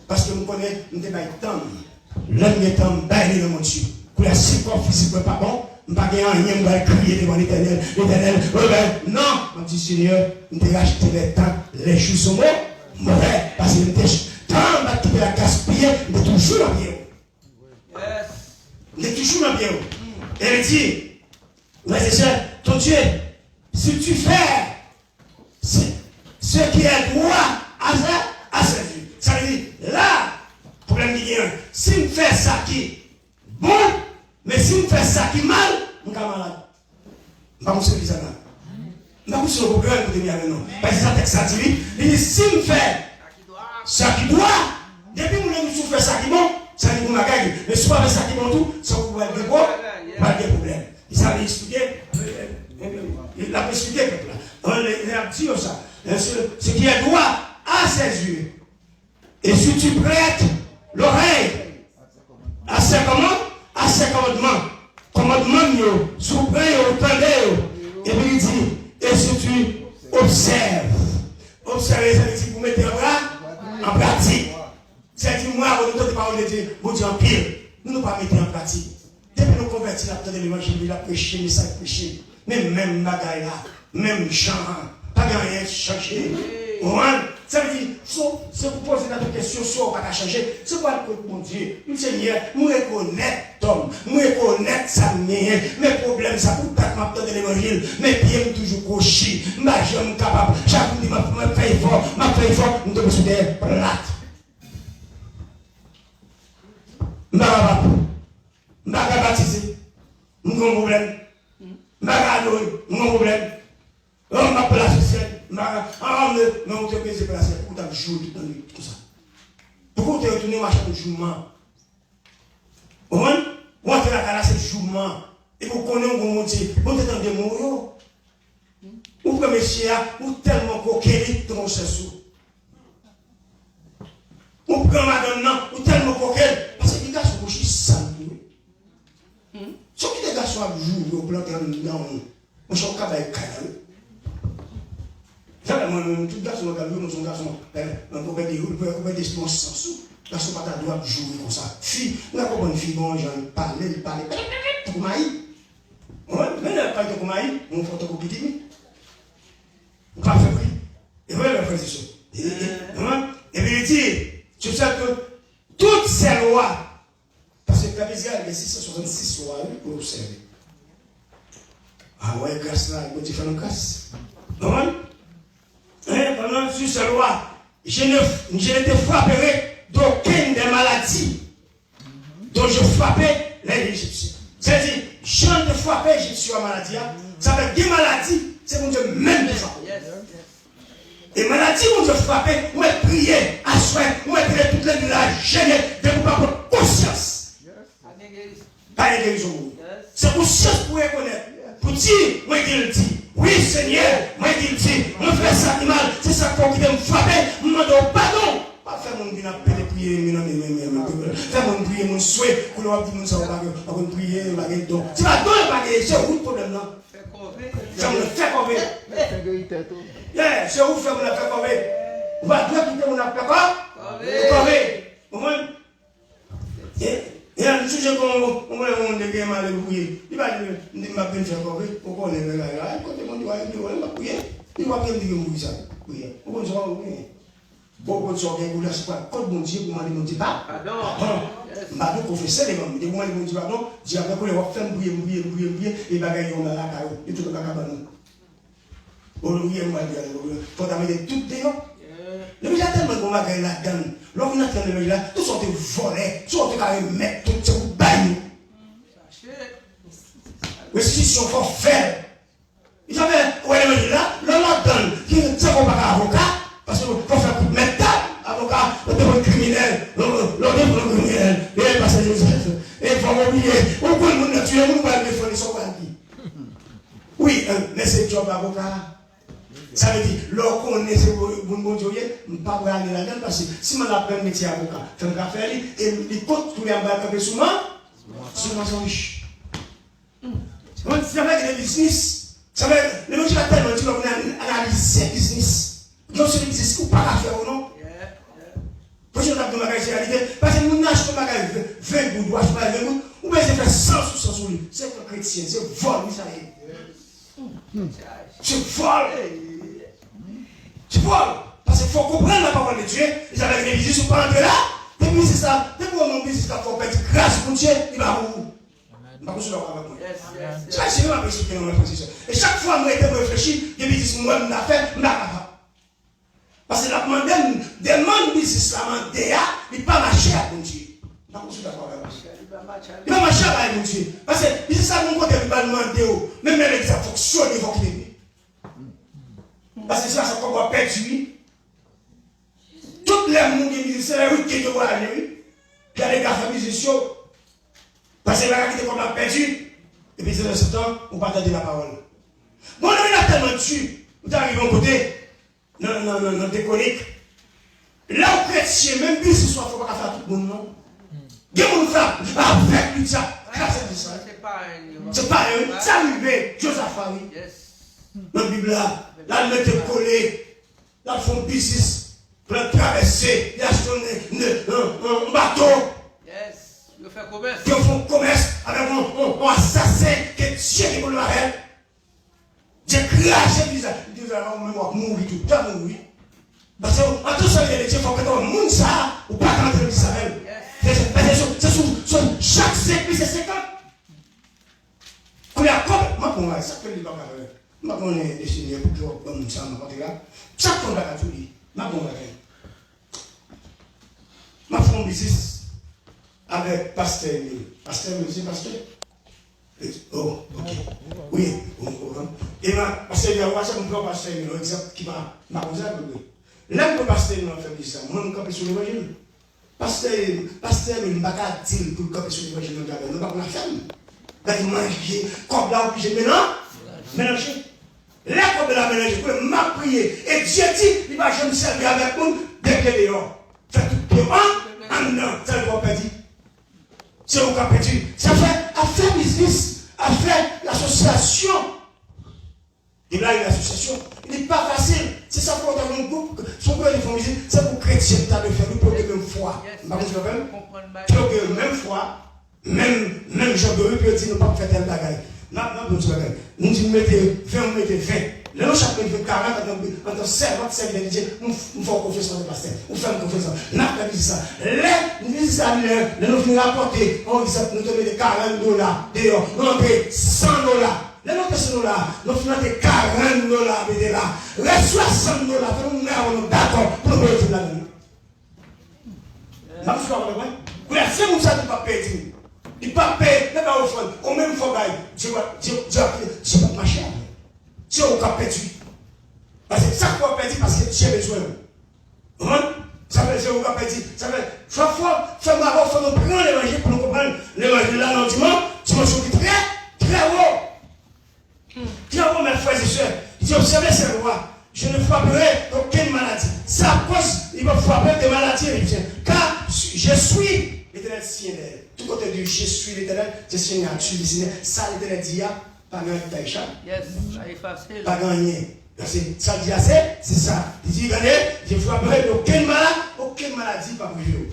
Parce que nous connaissons, nous ne sommes pas temps. L'homme est en bain dans mon Dieu. Pour la support physique n'est pas bon, je ne vais pas rien, je vais crier devant l'Éternel. L'Éternel, non, je dis Seigneur, je t'ai acheté les temps, les jours sont mauvais, parce que je t'ai la gaspiller, je suis toujours dans bien. Je suis toujours dans bien. Et il dit, mais c'est ton Dieu, si tu fais ce qui est droit à ses yeux, ça veut dire, là, problème qui vient, si je fais ça qui bon, mais si je fais ça qui mal, je suis malade. Je ne vais pas me servir ça. Je ne vais pas me servir ça. Parce que ça texte a dit, il dit, si je fais ça qui doit, depuis que je fais ça qui bon, ça dit que je vais gagner. Mais si je fais ça qui bon tout, ça va être bon, pas de problème. Il s'est expliqué, il a expliqué quelque part. Il a dit ça. Ce qui est droit à ses yeux. Et si tu prêtes l'oreille à ses commandements, souvent, et puis il dit, et si tu observes, ça veut dire pour mettre en pratique. C'est-à-dire, moi, on ne pas de Dieu, bon Dieu en pile, nous ne pas mettre en pratique. Depuis nous convertir à l'évangile, il a prêché, mais ça a prêché. Même bagaille là, même Jean, pas rien changer. Ça veut dire, c'est pour poser la question, soit on va changer. C'est quoi le mon Dieu? Le Seigneur, nous reconnaissons, nous reconnaissons ça, mes problèmes, ça pour pas m'attendre de l'évangile, mes pieds toujours crochés, ma jambe capable, chaque fois que je fais fort, nous devons se faire plate. Je ne vais pas baptiser, nous avons un problème. Je ne vais pas problème. On m'a placé on te plaisir placé pour t'as joué toute la nuit comme ça. Pourquoi tu es retourné marcher de jourement? On te la calasse de jourement. Et pour qu'on ait un bon Dieu, on te tente de mourir. Ou comme monsieur, ou tellement coquille, ton sous. Ou comme madame, ou tellement coquille, parce que les gars sont couchés sans nous. Ce qui les gars sont à jour, au plan dans mon choc à bailler. Tout garçon, nous garçon, on peut des sans sous. Garçon pas ta droite jouer comme ça. Fille, on a pas bonne fille, bon, j'en parle. Pour maï. Maintenant, pas de maï, on photocopie dit. On pas fait prix. Et voilà la précision. Et bien, il dit, tu sais que toutes ces lois, parce que la Israël, il y a 666 lois pour observer. Ah ouais, grâce là, il faut faire une grâce. Pendant sur ces lois, je ne te frapperai d'aucune des maladies dont je frappais les Égyptiens. C'est-à-dire, je ne te frappais les Égyptiens en maladie. Ça veut dire des maladies, c'est mon Dieu même qui frappe. Et maladies, mon Dieu frappait, moi prier, à souhait, moi prier toutes les nuits là, gêner, de vous pas prendre conscience. Pas une guérison. C'est conscience pour reconnaître. Pour dire, moi guilty. Oui, Seigneur, moi guilty. Moi fais ça mal, c'est ça qui me frappe, je me demande pardon. Pas faire mon bien appeler prier, faire mon prier, mon souhait, pour le dire, mon souhait, on va prier, on va gagner don. C'est pas don, on va gagner, c'est où le problème là? Ça me fait combien? C'est où faire mon affaire combien? On va dire quitter mon affaire combien? Et a un sujet qu'on va faire mal bouiller. Il va dire, il m'a bien fait encore, on connaît le gars là, quand on doit aller, on va bouiller. Il va bien dire que ça. Bouiller. On va voir, oui. Beaucoup de choses qui sont là, quand bon Dieu, vous m'avez dit pas. Pardon. Pardon, professeur, les gens, vous m'avez dit pardon, Dieu a pour les faire bouiller, et bagaille, on a la caillou, et tout le bagage. On lui a dit, faut t'amener tout dehors. Le village tellement qu'on va gagner là-dedans. Lorsqu'on a fait le village, tout sont volés, tout sont mettre, tout sont bagnés. Restitution, il faut faire. Il savait, ouais, là, là-dedans, qui ne sait pas avocat, parce qu'il faut faire coup de métal, avocat, le criminel, le criminel, et parce que Joseph, et il faut oublier, pourquoi le monde a tué, nous va défendre son bandit. Oui, mais c'est job avocat. Ça veut dire, lorsqu'on est ce bon Dieu, je ne peux pas aller là-dedans parce que si je apprends le métier avocat, je vais faire et les comptes tous les embarqués souvent sont riches. Ça veut dire le business. Ça veut dire, le monsieur a tellement dit qu'on a analysé le business. Donc, c'est le business qu'on ne peut pas faire ou non. Parce que je vais faire la réalité. Parce que nous achetons un magasin 20 gouttes, 20 gouttes, ou bien c'est faire 100 sur lui. C'est un chrétien, c'est vol, vous savez. C'est vol. Tu vois, parce qu'il faut comprendre la parole de Dieu. Ils avaient révisé sur pas entrer là. Depuis c'est ça. Depuis mon business, il faut faire grâce pour Dieu. Il va où? Il va où sur la parole de Dieu. Chaque jour, je vais expliquer Et chaque fois, je vais réfléchir. Je vais dire, moi, je vais faire, je vais faire. Parce que la demande business, la DA, il ne va pas marcher à Dieu. Il va pas marcher à Dieu. Parce que c'est ça mon côté, il va demander. Même avec ça fonctionne, il va quitter. Parce que ça, c'est comme on perd lui. Toutes les gens qui disent c'est la route qui doit aller. Il y a des gars qui musiciens. Parce que les gars qui sont comme on perdu. Et puis c'est dans ce temps, on partage la parole. Bon, on a tellement tué. Vous arrivez au côté. Non, déconique. Là où chrétien, même si ce soit, il ne faut pas faire tout le monde, non. Il y a un frappe avec lui, ça. C'est pas un. Ça arrive, Joseph Farid. Dans la Bible, là, ils mettent collé, là, ils font business, pour traverser, ils achètent un bateau. Yes, ils font commerce. Ils font commerce avec un assassin qui est Dieu qui est pour le mariage. Dieu crache, ils disent, on va mourir tout, tu vas mourir. Parce qu'en tout ça, il faut que tu aies un monde ça, ou pas rentrer en Israël. C'est sur chaque siècle, c'est 50. Quand il y a comme, moi, ça fait le bagage. Je ne sais pas dessiner pour que je me là. Chaque fois que je suis je fais un business avec Pasteur Emile. Pasteur Emile, c'est Pasteur? Oh, ok. Oui, et Pasteur Emile, je prends Pasteur Emile, un exemple qui m'a posé à vous. Là, le Pasteur Emile fait ça. Moi, je campe sur l'évangile. Pasteur Emile, je ne vais pas dire pour camper sur l'évangile. Je ne vais pas faire. Je vais manger, comme là, où j'ai mélanger. Là, comme la mélanger, pour m'a prié. Et Dieu dit, il va jamais me servir avec nous dès qu'il est dehors. Fait tout dehors, en dedans, ça ne va pas dire. C'est au cas perdu. Ça fait affaire business, affaire l'association. Et là, il y a l'association. Il n'est pas facile. C'est ça pour dans mon groupe. Son cœur de famille, c'est pour chrétien de faire nous pour la même foi. Vous comprenez? Même foi, même Jean de peut dire, nous ne pas faire tel bagaille. Nous disons, mettez 20, mettez 20. Là, nous, chaque fait 40, entre 50, 50, nous faisons confiance dans le pasteur. Nous faisons confiance. Nous avons dit ça. Là, nous disons ça, nous venons rapporter, on dit ça, nous donnons des $40 dehors. Nous avons $100. Là, nous avons $100. Nous faisons des $40 là. Reste $60. Nous sommes d'accord pour nous mettre là-dedans. Nous sommes d'accord. Vous laissez nous ça, nous pas perdre. Il ne peut pas payer, il ne peut pas offrir. Au même fois, Dieu va marcher. Dieu va perdu. Parce que chaque fois perdu, parce que Dieu a besoin. Ça veut dire que Dieu va perdu. Ça veut dire que chaque fois, il faut nous prendre l'évangile pour nous comprendre. L'évangile là, non, dimanche qui est très haut. Très haut, mes frères et sœurs. Il dit, observez ces lois. Je ne frapperai aucune maladie. C'est à cause, il va frapper des maladies égyptiennes. Car je suis l'Éternel Seigneur. Tout côté de je suis l'Éternel, c'est Seigneur, je suis l'Éternel. Ça, l'Éternel dit, pas gagné Taïcha. Yes, ça est facile. Pas gagné. Ça dit assez, c'est ça. Il dit, regardez, je ne frapperai aucune maladie, pas pour vous.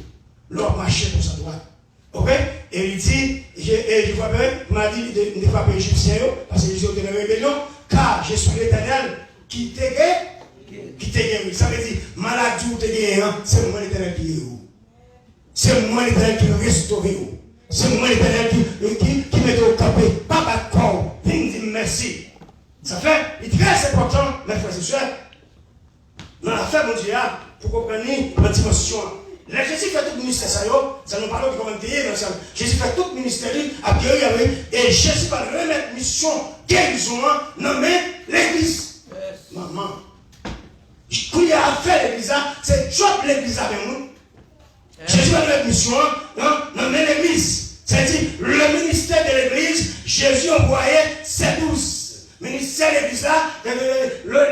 L'homme marche pour sa droite. Ok? Et il dit, je vois bien, il m'a dit de frapper les Égyptiens, parce que les Égyptiens étaient dans la rébellion, car je suis l'Éternel qui t'a guéri. Ça veut dire, maladie ou t'es guéri, c'est moi l'Éternel qui est où. C'est moi l'Éternel qui restaure. C'est moi l'Éternel qui met au campé. Pas d'accord. Viens dire merci. Ça fait, il est très important, mes frères et sœurs, dans l'affaire mondiale, pour comprendre la dimension. Là, Jésus fait tout le ministère, ça nous parle de comment payer ensemble. Jésus fait tout le ministère, à guérir, et Jésus va remettre mission, guérison, nommer l'église. Maman. Quand il a fait l'église, c'est job l'église avec nous. Jésus va remettre mission, nommer l'église. C'est-à-dire, le ministère de l'église, Jésus envoyait ses 12. Ministère de l'église là,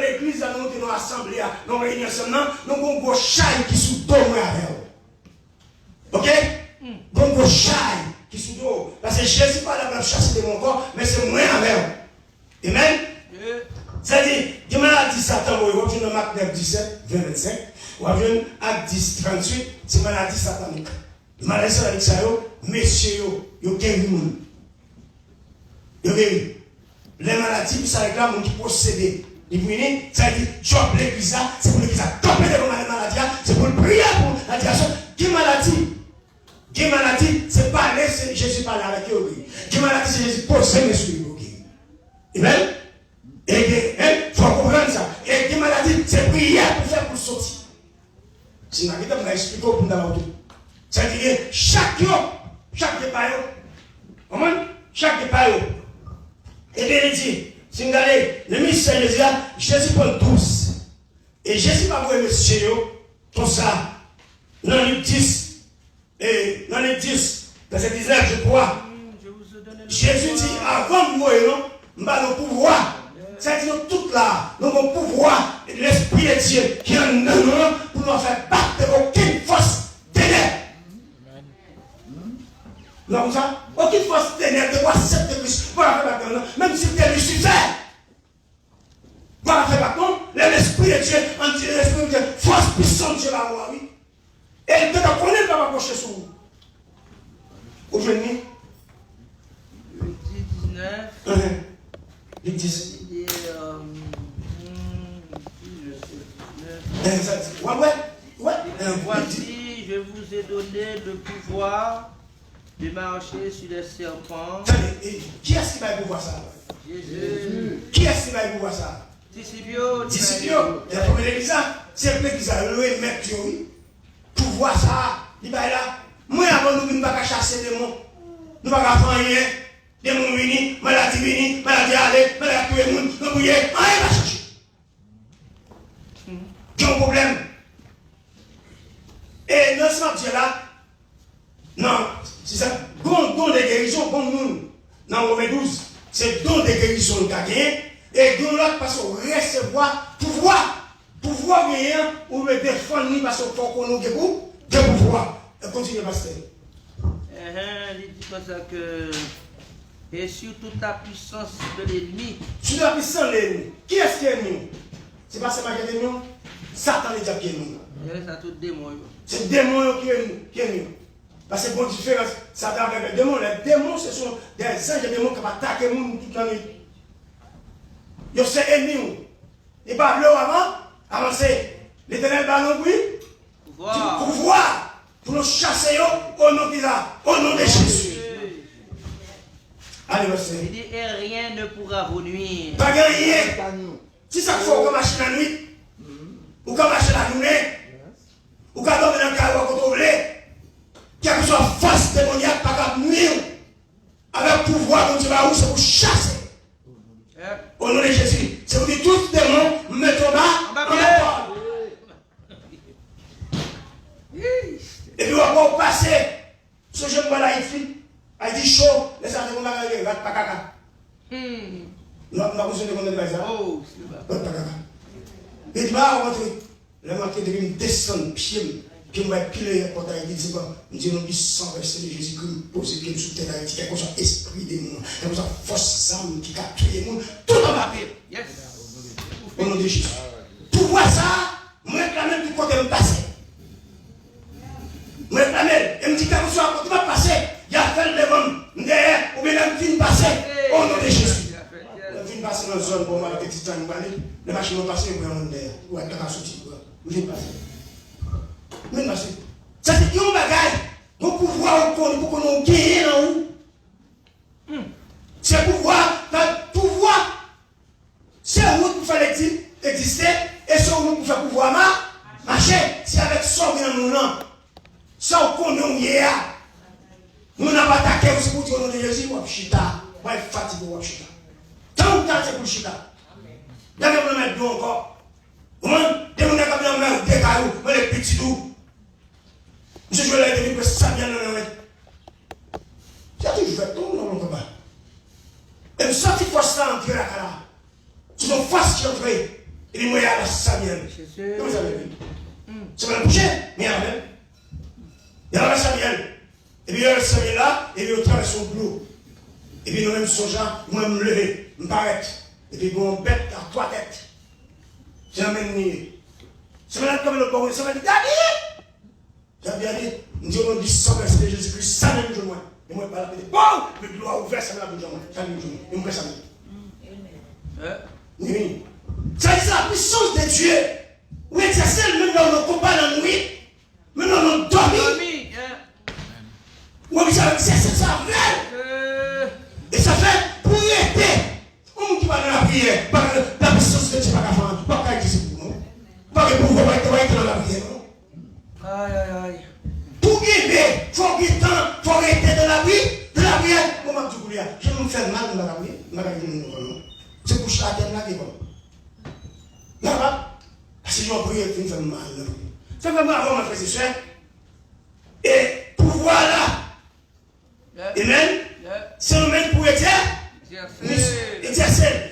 l'église a monté dans l'assemblée, dans la réunion ensemble, nous avons un gros chai qui sous dos avec vous. Ok? Nous avons un gros chai qui sous dos. Parce que Jésus pas la même chasse de mon corps, mais c'est moi avec vous. Amen? C'est-à-dire, il y a dit Satan, vous avez dans Marc 9, 17, 20, 25, vous avez Acte 10, 38, c'est maladie satanique. Maladie satanique, ça y est, messieurs, vous avez guéri. Vous avez guéri. Les maladies, ça réclame qui possédent. Il dit, ça dit, job l'église, c'est pour l'église, topper les maladies, c'est pour prier pour la direction. Qui maladie? Qui maladie, c'est pas laisser Jésus parler avec eux. Qui maladie, c'est Jésus poser mes souliers. Amen? Et il faut comprendre ça. Et qui maladie, c'est prier pour faire pour sortir. Si nous avons expliqué pour nous avoir tout. C'est-à-dire, chaque dépaillot, chaque dépaillot. Et bien il dit, si vous regardez, le ministère de Jésus prend 12. Et Jésus va voir monsieur, tout ça, dans les 10, verset 19, je crois. Jésus dit, avant de mourir, nous avons le pouvoir. C'est-à-dire, tout là, nous avons le pouvoir de l'Esprit de Dieu qui est en nous pour nous faire battre aucune force ténèbres. Nous avons ça? Aucune force ténèbres de voir cette église. Même si c'était Lucifer. Voilà, fait par contre, l'Esprit de Dieu, l'Esprit de Dieu, force puissante de Dieu va voir, oui. Et il te connaît pas m'approcher sur vous. Aujourd'hui, le 19. Le 10. Voici, je vous ai donné le pouvoir de marcher sur les serpents. Qui est-ce qui va pouvoir ça? Jésus. Qui est-ce qui va pouvoir ça? Discipio. La première église, c'est l'église à louer mettre pouvoir ça. Il va là. Moi, avant nous, nous ne pouvons pas chasser des démons. Nous ne pouvons pas faire rien. Des démons venus, maladie venus, maladie aller, maladie tout le monde. Nous ne pouvons rien chercher. Qui a un problème? Et dans ce Dieu là, non, c'est ça, don de guérison, bon nous, dans Romains 12, c'est don de guérison nous avons gagné, et don là, parce qu'on recevoir pouvoir gagner, ou le défendre, parce qu'on faut qu'on nous de pouvoir. Et continuez, pasteur. Il dit comme ça que, et sur toute la puissance de l'ennemi. Sur la puissance de l'ennemi. Qui est-ce qui est ennemi? C'est pas Satan qui est ennemi? Satan est déjà qui est ennemi. C'est tout démon. C'est le démon qui est ennemi. Parce que bon différence, Satan avec les démons. Les démons, ce sont des anges, des démons qui vont attaquer les gens toute la nuit. Ils sont ennemis. Et pas le avant c'est l'Éternel va nous pouvoir pour nous chasser au nom de Jésus. Allez, monsieur. Il dit, et rien ne pourra vous nuire. Pas rien. Si ça faut qu'on marche la nuit, ou qu'on marche la journée, ou qu'on dorme dans le carreau qu'on trouve, quelle que soit force démoniaque, pas qu'à nuire, avec pouvoir, comme tu vas où, c'est pour chasser. Au nom de Jésus, c'est pour dire tous les démons, mettons bas, en bas. Et puis on va passer, ce jeune bois là, il dit chaud, les armes vont m'arriver, va pas caca. Non, on a besoin de connaître ça. Oh, c'est pas caca. Et il va rentrer, le matin de venir descendre, pied, puis on va piler pour il dit quoi? Il dit non, il sent verser de Jésus-Christ, poser pied sous terre, il dit quelque chose, esprit des mondes, quelque chose, force âme qui capture les mondes, tout en papier. Yes. Au nom de Jésus. Pour voir ça, moi, je réclame du côté me passer. Moi, je réclame, et me dit quelque chose, quand tu vas passer, il a fait le monde derrière, ou bien il vient passer au nom de Jésus. Il vient passer dans la zone pour moi, les petits temps, les machines vont passer, ou bien derrière, ou bien il sortir. Il vient passer. Il vient passer. Ça c'est un bagage, pour pouvoir pour qu'on ait gagné dans où. C'est pouvoir, c'est un route pour faire exister, et c'est un route pour faire pouvoir marcher. C'est avec ça que nous avons. Ça, on connaît hier. Nous n'avons pas attaqué, c'est pour dire que nous avons dit, on chita. On est fatigué, on chita. Tant que c'est pour chita. D'ailleurs, on met deux encore. On est comme des cailloux, on est petits doux. Monsieur Joël a dit que ça vient de nous. C'est toujours fait, tout le monde ne peut pas. Et nous sortons de ça en tirant à la. Tu nous fasses qui entrent. Et les moyens à la Samuel. Comment ça veut dire? C'est pas le boucher, mais il y a même. Il y a la Samuel. Et puis il y a le Samuel là, et puis il traverse son boulot. Et puis nous-mêmes, son gens, nous-mêmes me lever, me paraître. Et puis bon, bête à 3 têtes. C'est la même nuit. C'est maintenant comme le bon, c'est maintenant, Daddy! J'ai bien dit, nous disons, on dit sans verset de Jésus-Christ, ça même jour moins. Et moi, je parle de bon, le doigt ouvert, ça me l'a bougé moins. Ça même jour moins. Et moi, ça me dit. C'est la puissance de Dieu. Oui, c'est celle même dans nos combats dans la nuit. Même dans nos dormis. Oui, c'est ça vrai. Et ça fait pour aider. On qui va dans la prière. La puissance de Dieu, pas qu'à faire. Pas qu'à dire pour nous. Pas que pour vous, pas être dans la prière. Aïe, aïe, aïe. Pour aider, il faut arrêter de la vie, de la prière. Comment tu voulais? Je vais me faire mal dans la prière. C'est pour chaque là qui est bon. Non, pas? Si je vais prier, il me fait mal. Ça fait mal avant ma frère et soeur. Et pouvoir là, amen, c'est le même pour exercer.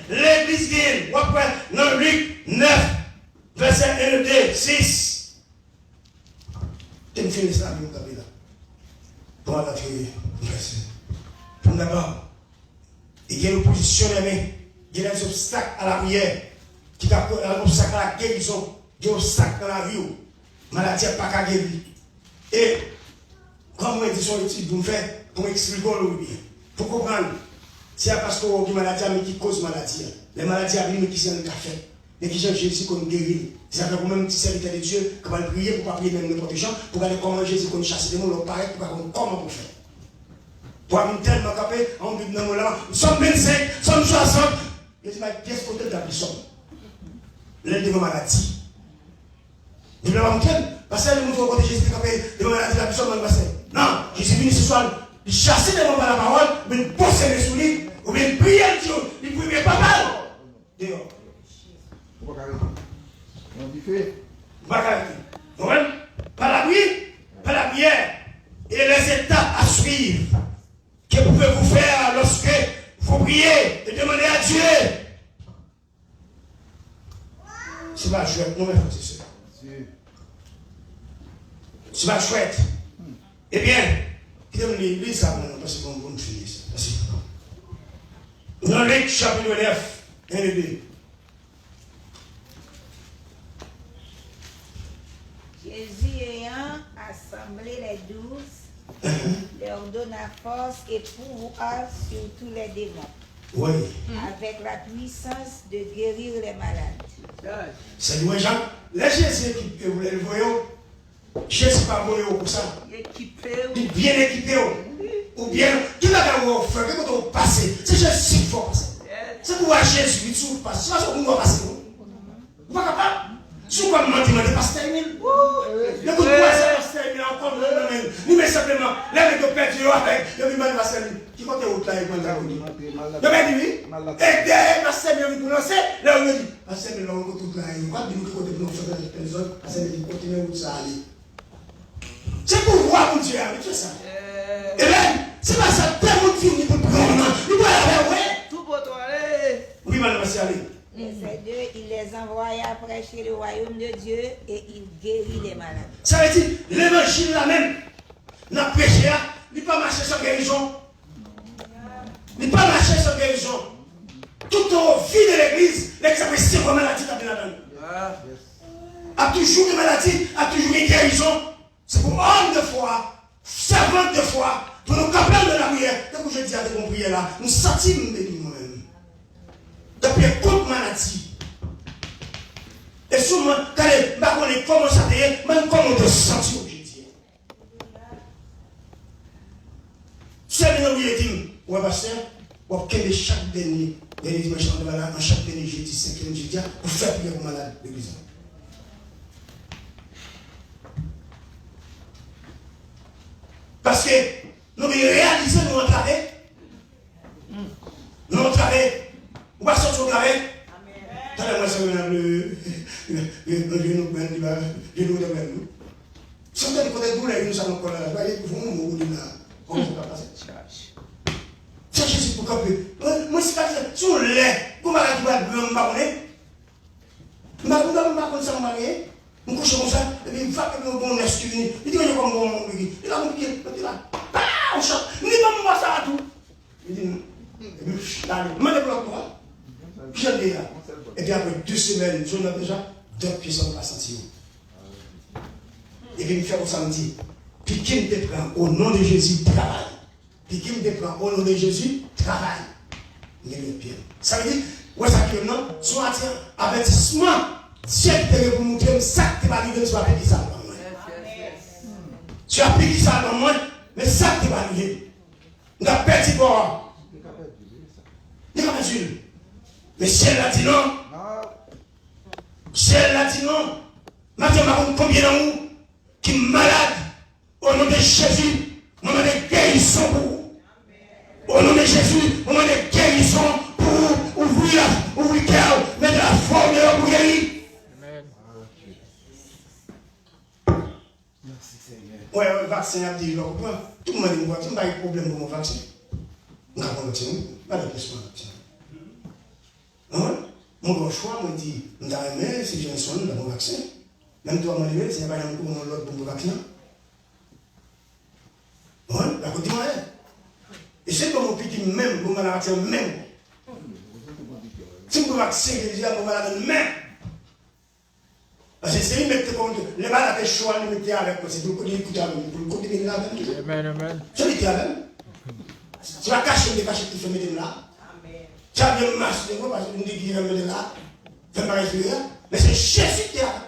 L'église vient, dans Luc 9, verset 1, 2, 6. Tu me finis ça, mon capé là. Pour la prière, pour d'abord, il y a l'opposition aimée. Il y a des obstacles à la prière, qui est un obstacle à la guérison, il y a des obstacles dans la vie, maladie n'est pas qu'à guérir. Et, comme moi, je suis étude pour me faire, pour expliquer le bien, pour comprendre, c'est parce qu'on a une maladie, mais qui cause maladie. Les maladies arrivent, mais qui sont dans le café. Mais qui sont Jésus qu'on guérit. C'est pour même petit serviteur de Dieu, qui va prier pour ne pas prier même n'importe gens, pour regarder comment Jésus qu'on chasse des mots, leur paraît, pour voir comment pour faire. Pour avoir tellement capé, on dit dans le moment, nous sommes 25, nous sommes 60. Je dis, ma pièce côté de la personne. L'aide de maladie. Je ne vais pas me dire, parce que nous avons Jésus qui a de maladie de la personne dans le bassin. Non, je suis venu ce soir, il chasser des mots par la parole, mais il pose les souliers, ou bien prier Dieu, il prie pas mal. Dehors. Par la prière, par la prière, et les étapes à suivre que vous pouvez vous faire lorsque vous priez et demandez à Dieu. C'est pas chouette, non, mais c'est ça. C'est pas chouette. Eh bien, qui donne l'église ça maintenant, parce qu'on va finir ça. Dans Luc chapitre 9, 1 et 2. Jésus ayant assemblé les 12, leur donna force et pouvoir sur tous les démons. Oui. Avec la puissance de guérir les malades. C'est loué Jean. Les Jésus qui vous le voyez, Jésus pas voyé pour ça. Bien équipé. Ou bien, qui va vous faire, que vous passez. C'est Jésus qui faut passer. C'est pour Jésus qui vous passe. C'est pas ce que vous passer. Vous pas capable. Si vous ne m'avez pas terminé, le coup de poing, c'est pas terminé encore. Nous, mais simplement, là, les deux perdu avec, le mal va se terminer. Qui compte au là, il va le dire. Le mec dit, et dès que c'est bien vous lancer, là, on dit, ah, c'est bien, on va tout là, il va dire que côté de nous, faire les autres, ah, c'est bien, continuez où ça aller. C'est pour voir mon Dieu, avec tout ça. Et bien, c'est pas ça, tout le monde finit pour prendre, il va aller, ouais. Tout pour toi, allez. Oui, madame, c'est aller. Et ces deux, il les envoya prêcher le royaume de Dieu et il guérit les malades. Ça veut dire, l'évangile là même, n'a prêché, il ne pas marcher sans guérison. Il ne pas marcher sans guérison. Tout au vie de l'église, l'exercice de maladie qui a bien là-dedans. A toujours une maladie, a toujours une guérison. C'est pour homme de foi, servante de foi, Pour nous camper de la prière, quand je dis avec mon prière là, nous sentis bénis moi-même. Depuis contre maladie. Et souvent, quand on commence à payer, même comment on te sentit aujourd'hui. C'est bien oublié dit, ouais pasteur, on va chaque dernier dimanche en chaque dernier jeudi, 5e jeudi, pour faire prier pour malade de l'église. Parce que nous réalisons nous travail. Nous travail. On va sortir au travail. Moi, ça le genou qui va genou de nous. Si vous avez côté douleur, nous allons encore là. Vous mourrez là. Comment ça va passer? C'est Jésus pour camper. Moi, c'est pas ça. Si on l'est, comment on va me marronner? Je ne vais pas ça marier. Je couche comme ça, et puis il va que mon est uni. Il dit que je comme mon lui. Il a oublié, il là. On chante. Il dit pas moi ça à tout. Il dit allez, je me débloque toi. Je dis là. Et puis après 2 semaines, je n'ai déjà 2 pièces en passant. Et puis il me fait pour samedi. Puis qui me prend au nom de Jésus, travaille. Puis qui me prend au nom de Jésus, travaille. Il y a les pieds. Ça veut dire, ouais, ça que non, soit avertissement. Si tu pour montrer ça que tu vas arriver, tu vas appliquer ça dans moi. Tu appliques ça dans moi, mais ça que tu vas arriver. Tu as perdu quoi? Tu n'as pas vu. Mais si elle a dit non, si elle a dit non, maintenant, combien d'entre vous qui sont malades au nom de Jésus, au nom de guérison pour vous. Au nom de Jésus, au nom de guérison pour vous, ouvrir le cœur, mettre la forme de leur guérir. Ouais, le vaccin a dit, tout le monde dit, tu n'as pas de problème pour mon vaccin. Je n'ai pas de vaccin, pas de vaccin. Mon choix me dit, je n'ai pas si j'ai un son de mon vaccin. Même toi, mon si je n'ai pas l'autre pour mon vaccin. La côté moi. Et c'est comme mon petit même, pour mon vaccin même. Si mon vaccin, je dis à mon malade même. Parce que c'est lui qui compte, les balles à choix, ils mettaient avec moi, c'est pour le côté pour le côté de la même. Amen, amen. Tu l'étais avec. Tu vas cacher les cachets qui font mettre là. Tu as bien marché, parce que nous disons qu'il va mettre là. Fais pas respirer. Mais c'est Jésus qui est avec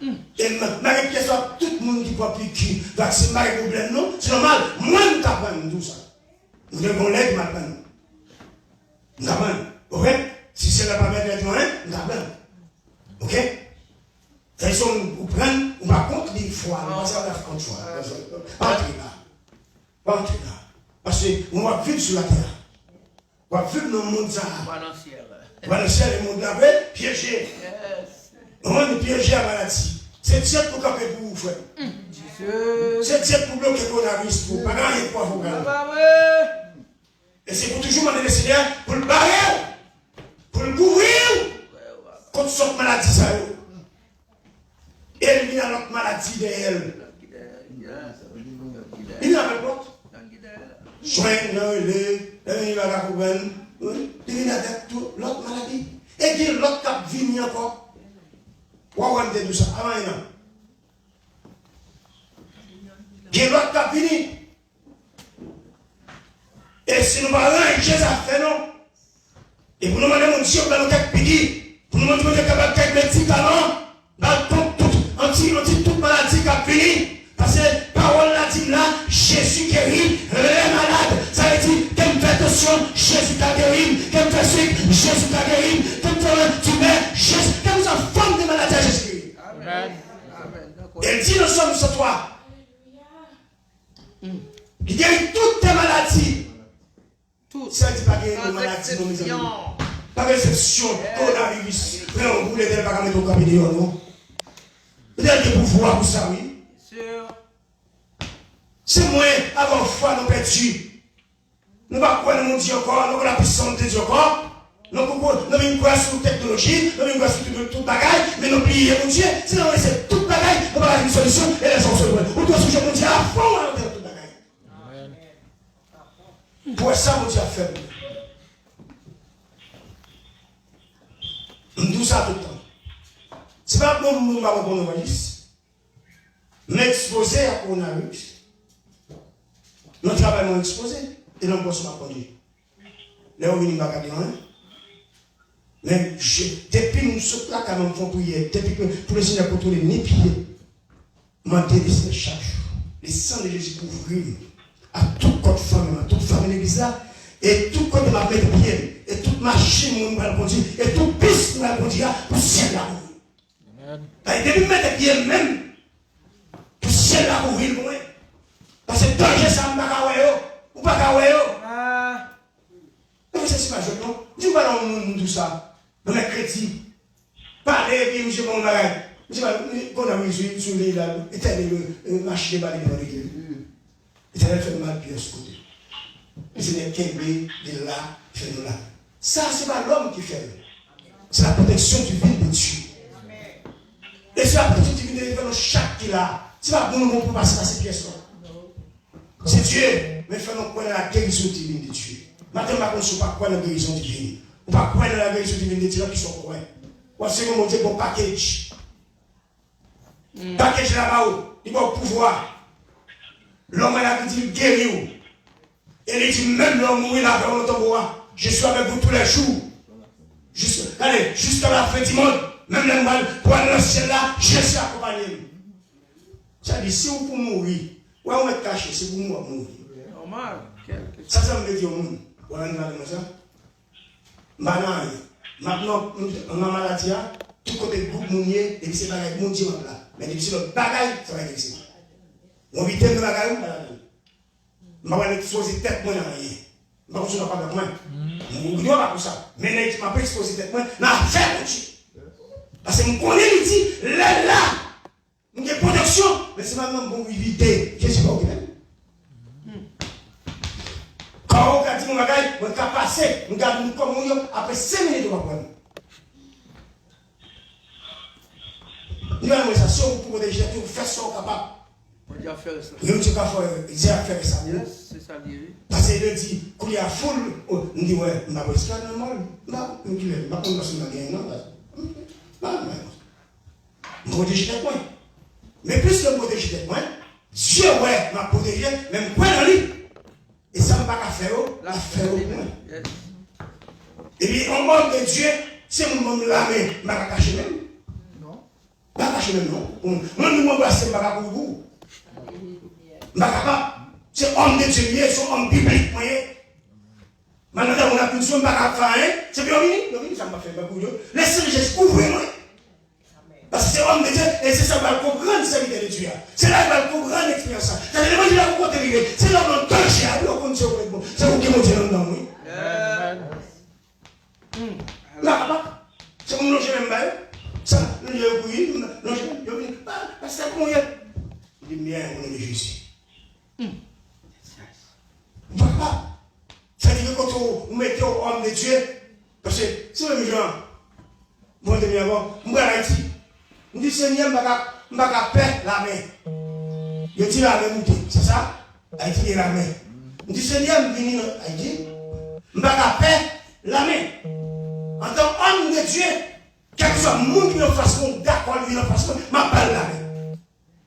moi. Et ma question, tout le monde qui peut appliquer qui vaccine, pas de problème, non. C'est normal, moi, nous t'apprends tout ça. Nous devons l'aider maintenant. Nous apprends. Ok? Si c'est la première de nous apprends. Ok? C'est ça, vous prenez, on va contre des fois, on va faire contre foi. Entrez là. Entrez là. Parce qu'on va vivre sur la terre. On va vivre dans le monde ça. On va dans le ciel. On va dans le ciel, le monde là, piégé. On va nous piéger à la maladie. C'est Dieu pour camper pour vous, frère. C'est Dieu pour bloquer le coronavirus, pour pas gagner quoi vous gagner. Et c'est pour toujours demander le Seigneur pour le barrer, pour le couvrir. Contre cette maladie, ça y est. Éliminer notre maladie de elle. Il n'a pas de porte. Soigne-le, il va la couper. Il n'a pas de l'autre maladie. Et puis l'autre cap vient encore. Pourquoi on dit tout ça? Avant, il y a. Il y a l'autre cap vient. Et si nous parlons, Jésus a fait non. Et pour nous demander mon Dieu, dans le cas de pour nous montrer que capable de médicaments, dans toute maladie qui a fini. Parce que parole là dit là, Jésus guérit les malades. Ça veut dire, qu'elle fait attention, Jésus t'a guéri. Qu'elle fait sick, Jésus t'a guéri. Qu'elle fait tumeur, Jésus. Qu'elle vous a forme de maladie, Jésus guérit. Amen. Elle dit dans Somme 103. Il guérit toutes tes maladies. Toutes. Ça dit pas guérir les maladies, non, mes amis. Par exception, coronavirus. Mais on voulait pas mettre au cabinet, non? Peut-être que pouvoir pour ça, oui. C'est moins avant foi nous perdu. Nous ne pouvons pas nous dire encore, nous avons la puissance de Dieu encore. Nous avons une croix sur la technologie, nous avons une croix sur toute bagaille, mais nous prions mon Dieu. Si nous laissons toute bagaille, nous avons une solution et les gens se voient. Ou doit suivre mon Dieu à fond à l'intérieur de toute bagaille. Pour ça, mon Dieu a fait. Nous disons ça tout le temps. Ce n'est pas pour nous avoir un coronavirus, mais exposé à coronavirus. Notre travail est exposé. Et non, pas ma conduite. Là, on vient de regarder, hein? Mais depuis que nous sommes là, quand nous faisons prier, depuis que pour le Seigneur contrôler mes pieds, m'a délaissé chaque jour. Le sang de Jésus couvre à tout côté femme, à toute femme de l'église là, et tout côté ma mettre pied, et toute machine nous va conduire, et toute piste nous va conduire pour le ciel là. Amen. Depuis mettre pied même, pour le ciel là pour il loin. Parce que danger ça m'a pas ou pas kawayo. Ah. Mais c'est pas joli non. Dis pas dans le monde tout ça. Dans les chrétiens. Parler puis monsieur mon bagage. Je pas qu'on a mis sur les là, éternel marcher balai dans l'église. Éternel fait mal puis ce côté. C'est qu'un de là, fait nous là. Ça c'est pas l'homme qui fait. C'est la protection divine de Dieu. Et c'est la protection divine de Dieu dans chaque qui là. C'est pas bon pour passer dans ces pièces là. C'est Dieu, mais faisons croire la guérison divine de Dieu. Maintenant, je ne sais pas quoi la guérison divine. On ne pas croire la guérison divine de Dieu qui sont croyants. On sait comment dire bon package. Package là-bas, il va pouvoir. L'homme a dit guérir. Et il dit même l'homme mourir là, on entend je suis avec vous tous les jours. Allez, jusqu'à la fin du monde, même les mal, pour aller dans le ciel là, je suis accompagné. Ça dit, si vous pouvez mourir, ouais, on est caché, c'est pour moi mourir. Normal. Ça me dit au monde. Voilà, nous allons ça. Maintenant, on a maladie, tout côté groupe mounier, et puis c'est bagaille mon Dieu là. Mais depuis c'est le bagaille, ça va être ici. On vit tellement de bagaille, on va la vie. Je vais exposer tête moi dans rien. Je ne vais pas faire moi. Je ne vais pas pour ça. Mais je ne vais pas exposer tête moi dans l'affaire de Dieu. Parce que je connais, il dit, là, il y a protection, mais c'est maintenant bon éviter. Je ne suis pas au même. Quand on a dit mon bagage, on a passé, on a dit comme on après 5 minutes, on va prendre. Nous avons ça, si on peut protéger, on fait ça capable. On dit à faire ça. Nous avons dit à faire ça. C'est ça, lui. Parce qu'il dit, quand il y a foule, on dit, ouais, je ne vais pas faire ça, non, je ne vais pas faire ça, non, je protéger les points. Mais plus que protéger les points, Dieu, ouais, m'a protégé, même point dans lui. Et ça ne va pas faire, la faire au point. Et puis, en homme de Dieu, c'est mon homme là, mais je ne vais pas cacher même. Non. Je ne vais pas cacher même, non. Moi, je ne vais pas cacher pour vous. Je ne vais pas. C'est homme de Dieu, c'est homme biblique. Maintenant, on a une chose, je ne vais pas faire, c'est bien fini. Ça ne va pas faire pour vous. Laissez-le juste ouvrir, moi. Parce que c'est homme de Dieu, et c'est ça qui va le comprendre, serviteur de Dieu. C'est là qu'il va le comprendre l'expérience. C'est l'évangile là où vous arrivez. C'est là où on touche, c'est vous qui montez là-dedans, oui. Là, c'est comme nous, je n'aime pas. Ça, nous, je vais vous dire, parce que comment il y a. Il dit, bien, au nom de Jésus. Voilà. Ça dit que quand vous mettez au homme de Dieu, parce que c'est le genre, vous allez bien voir, vous allez dire. Je dis, Seigneur, je ne vais pas perdre la main. Je dis la main, c'est ça? Je dis la main. Je dis, Seigneur, je dis, je ne vais pas perdre la main. En tant qu'homme de Dieu, quel que soit le monde qui est en face, d'accord, lui en face, je m'appelle la main.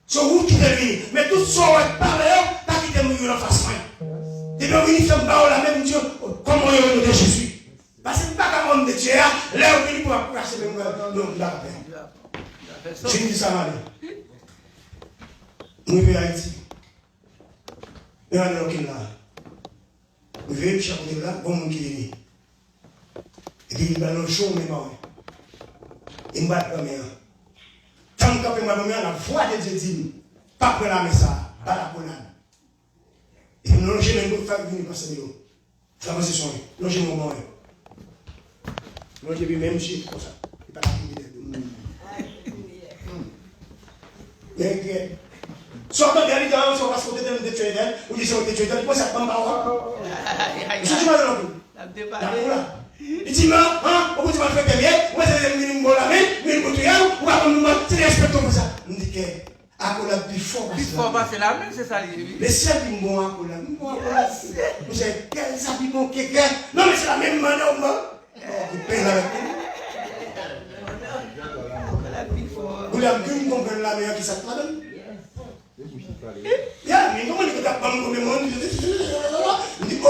C'est vous qui devez venir. Mais tout ce qu'on va parler, pas qui devez venir en face. Et bien, venir faire la main, Dieu, comment on est de Jésus. Parce que ce n'est pas comme homme de Dieu, là, on vient pour passer le monde de la paix. Je dis ça, madame. Nous vivons à Haïti. Nous allons là. Nous vivons chaque côté là, bon monde qui vient. Et puis, nous allons chaud, mais bon. Et nous allons la mer. Tant que nous allons la voix de Dieu dit, pas pour la messe, pas la colonne. Et puis, nous allons même pour faire venir passer de l'eau. Ça va se soigner. Nous allons mon bon. Nous allons même chiffre comme ça. Et pas la activité. Soit on regarde dans soit parce qu'on est de tuer d'elle, ou dit c'est de tuer d'elle, pourquoi ça prend pas? Si tu m'as donné il dit, hein, on peut dire que bien, moi c'est le minimum la main, mais le bouton, ou pas comme nous, c'est des respectons comme ça. On dit que, à quoi la plus fort, c'est la même, c'est ça, les seuls qui m'ont à quoi la, vous savez, quels habillements quelqu'un, non mais c'est la même manière, vous payez avec vous l'avez vu comprendre la meilleure qui s'appelle? Mais comment tu as pas mon monde? Je dis, oh,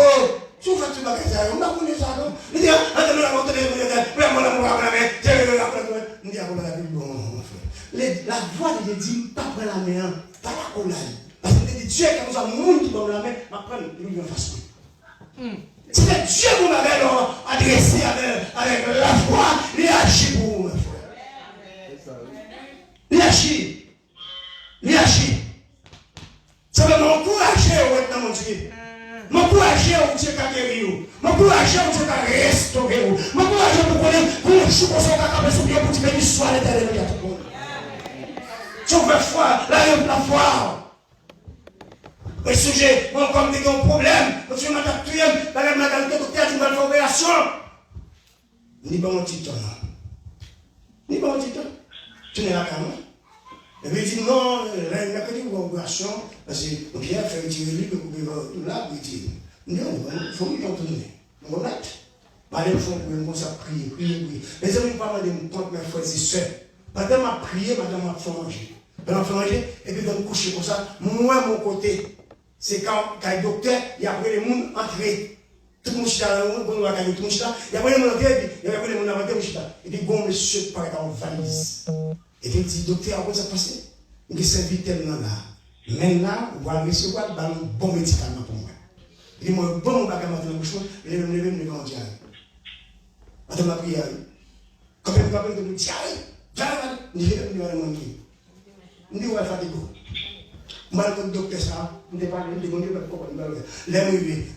si vous faites ça, on va connaître ça. Je dis, attends, la voix de Dieu, pas prendre la main, pas la colère. Parce que Dieu, quand nous avons monde qui prend la main, ma prendre une façon. C'est Dieu qu'on avait adressé avec la foi, il agit pour vous, mes frères. Il agit. Il agit. Ça veut m'encourager dans mon Dieu. M'encourager au Dieu qui a guéri. M'encourager au Dieu qui a restauré. M'encourager pour connaître pour je suis pour son caca pour bien pour dire béni soit l'éternel qui a tout bon. Si on veut foi, la foi. Le sujet, bon, comme des problèmes, quand tu m'as tué, la maternité, docteur, tu vas faire opération. Ni bon mon titre, non. Ni bon mon titre. Tu n'es là quand même. Et puis il dit non, il n'y a que des opérations, parce que Pierre fait retirer lui, là, il dit non, il faut lui contourner. On a pas les fonds pour nous ça prier. Les amis, pas mal de me compte mes frères et sœurs. Madame a prié, madame a fait manger. Madame a fait manger, et puis me coucher comme ça, moi, mon côté. C'est quand le docteur, il y a après les gens entrer. Tout le monde chita, tout le monde chita. Il y a après les gens entrer, il y a après les gens entrer, et puis bon, monsieur, par exemple, valise. Et puis il dit, docteur, comment ça passe? Il dit, c'est vite tellement là. Maintenant, vous allez recevoir un bon médicament pour moi. Il dit, moi, bon bagage dans la bouche, je vais me lever, je vais me dire. Attends, ma prière. Quand même, quand même, je j'arrive, je vais me dire, je dis, ouais, fatigué. Mal comme docteur ça, on ne pas de bon Dieu,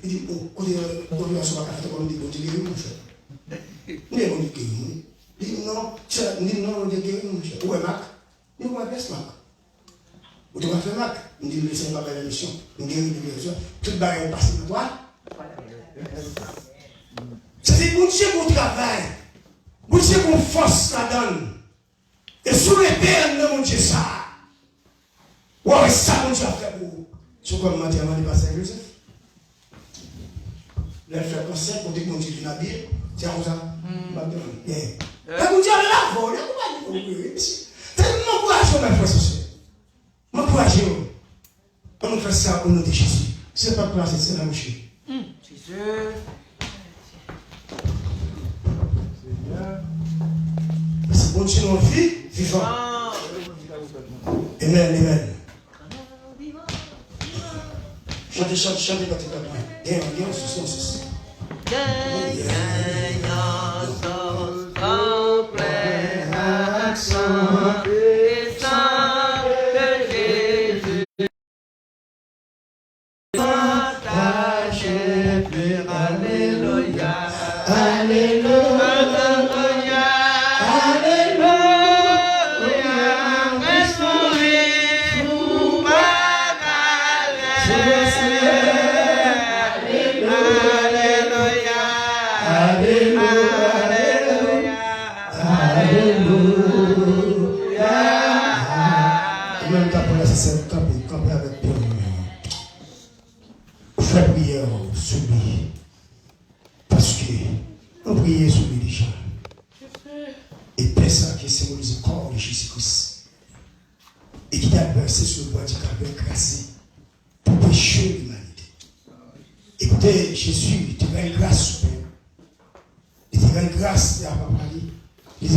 il dit, oh, quand on sur la carte, on dit, bon Dieu, mon cher. Il dit, bon Dieu, il dit, non, on dit, mon cher. Où est Mac? Il dit, où est Mac? Où tu vas faire Mac? Il dit, laissez-moi faire la mission. Il dit, tout le bagage est passé pour toi. C'est bon Dieu qu'on travaille. Bon Dieu qu'on force la donne. Et sous les terres, mon Dieu, ça. Ouais, ça, mon Dieu a fait pour vous. C'est comme m'a dit avant de passer à Joseph. Là, il fait conseil pour dire que mon Dieu est habillé. C'est comme ça. Mais mon Dieu a la voix. C'est mon courage, mes frères et sœurs. Mon courage, on nous fait ça au nom de Jésus. C'est pas place, c'est la mouche. C'est bon Dieu, nos vies, vivant. Amen, amen. Chantez quand tu vas bien. Gagne, ceci. Jésus, tu vas une grâce suprême. Et tu vas une grâce de la parole. Et tu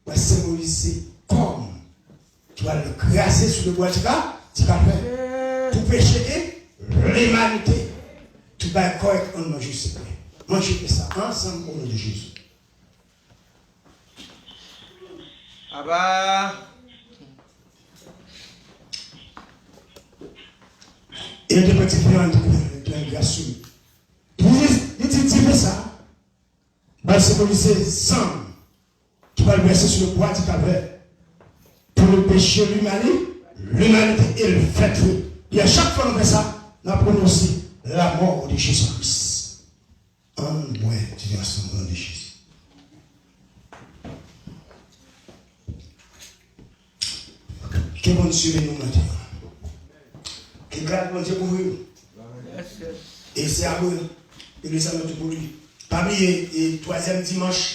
vas symboliser comme tu vas le grasser sur le bois du cas, tu vas faire pour pécher l'humanité. Tu vas être correct en manger ce pain. Mangez ça ensemble au nom de Jésus. Ah bah. Et les petits frères de la grâce. Il dit ça. Va symboliser sang qui va le verser sur le bois du calvaire pour le péché l'humanité et le fait. Et à chaque fois qu'on fait ça, on a prononcé la mort de Jésus-Christ. Ouais, tu viens ensemble au nom de Jésus. Que bon Dieu nous maintenant. Que grâce mon Dieu pour vous. Et c'est à vous. Et le salut pour lui. Parmi les troisième dimanche.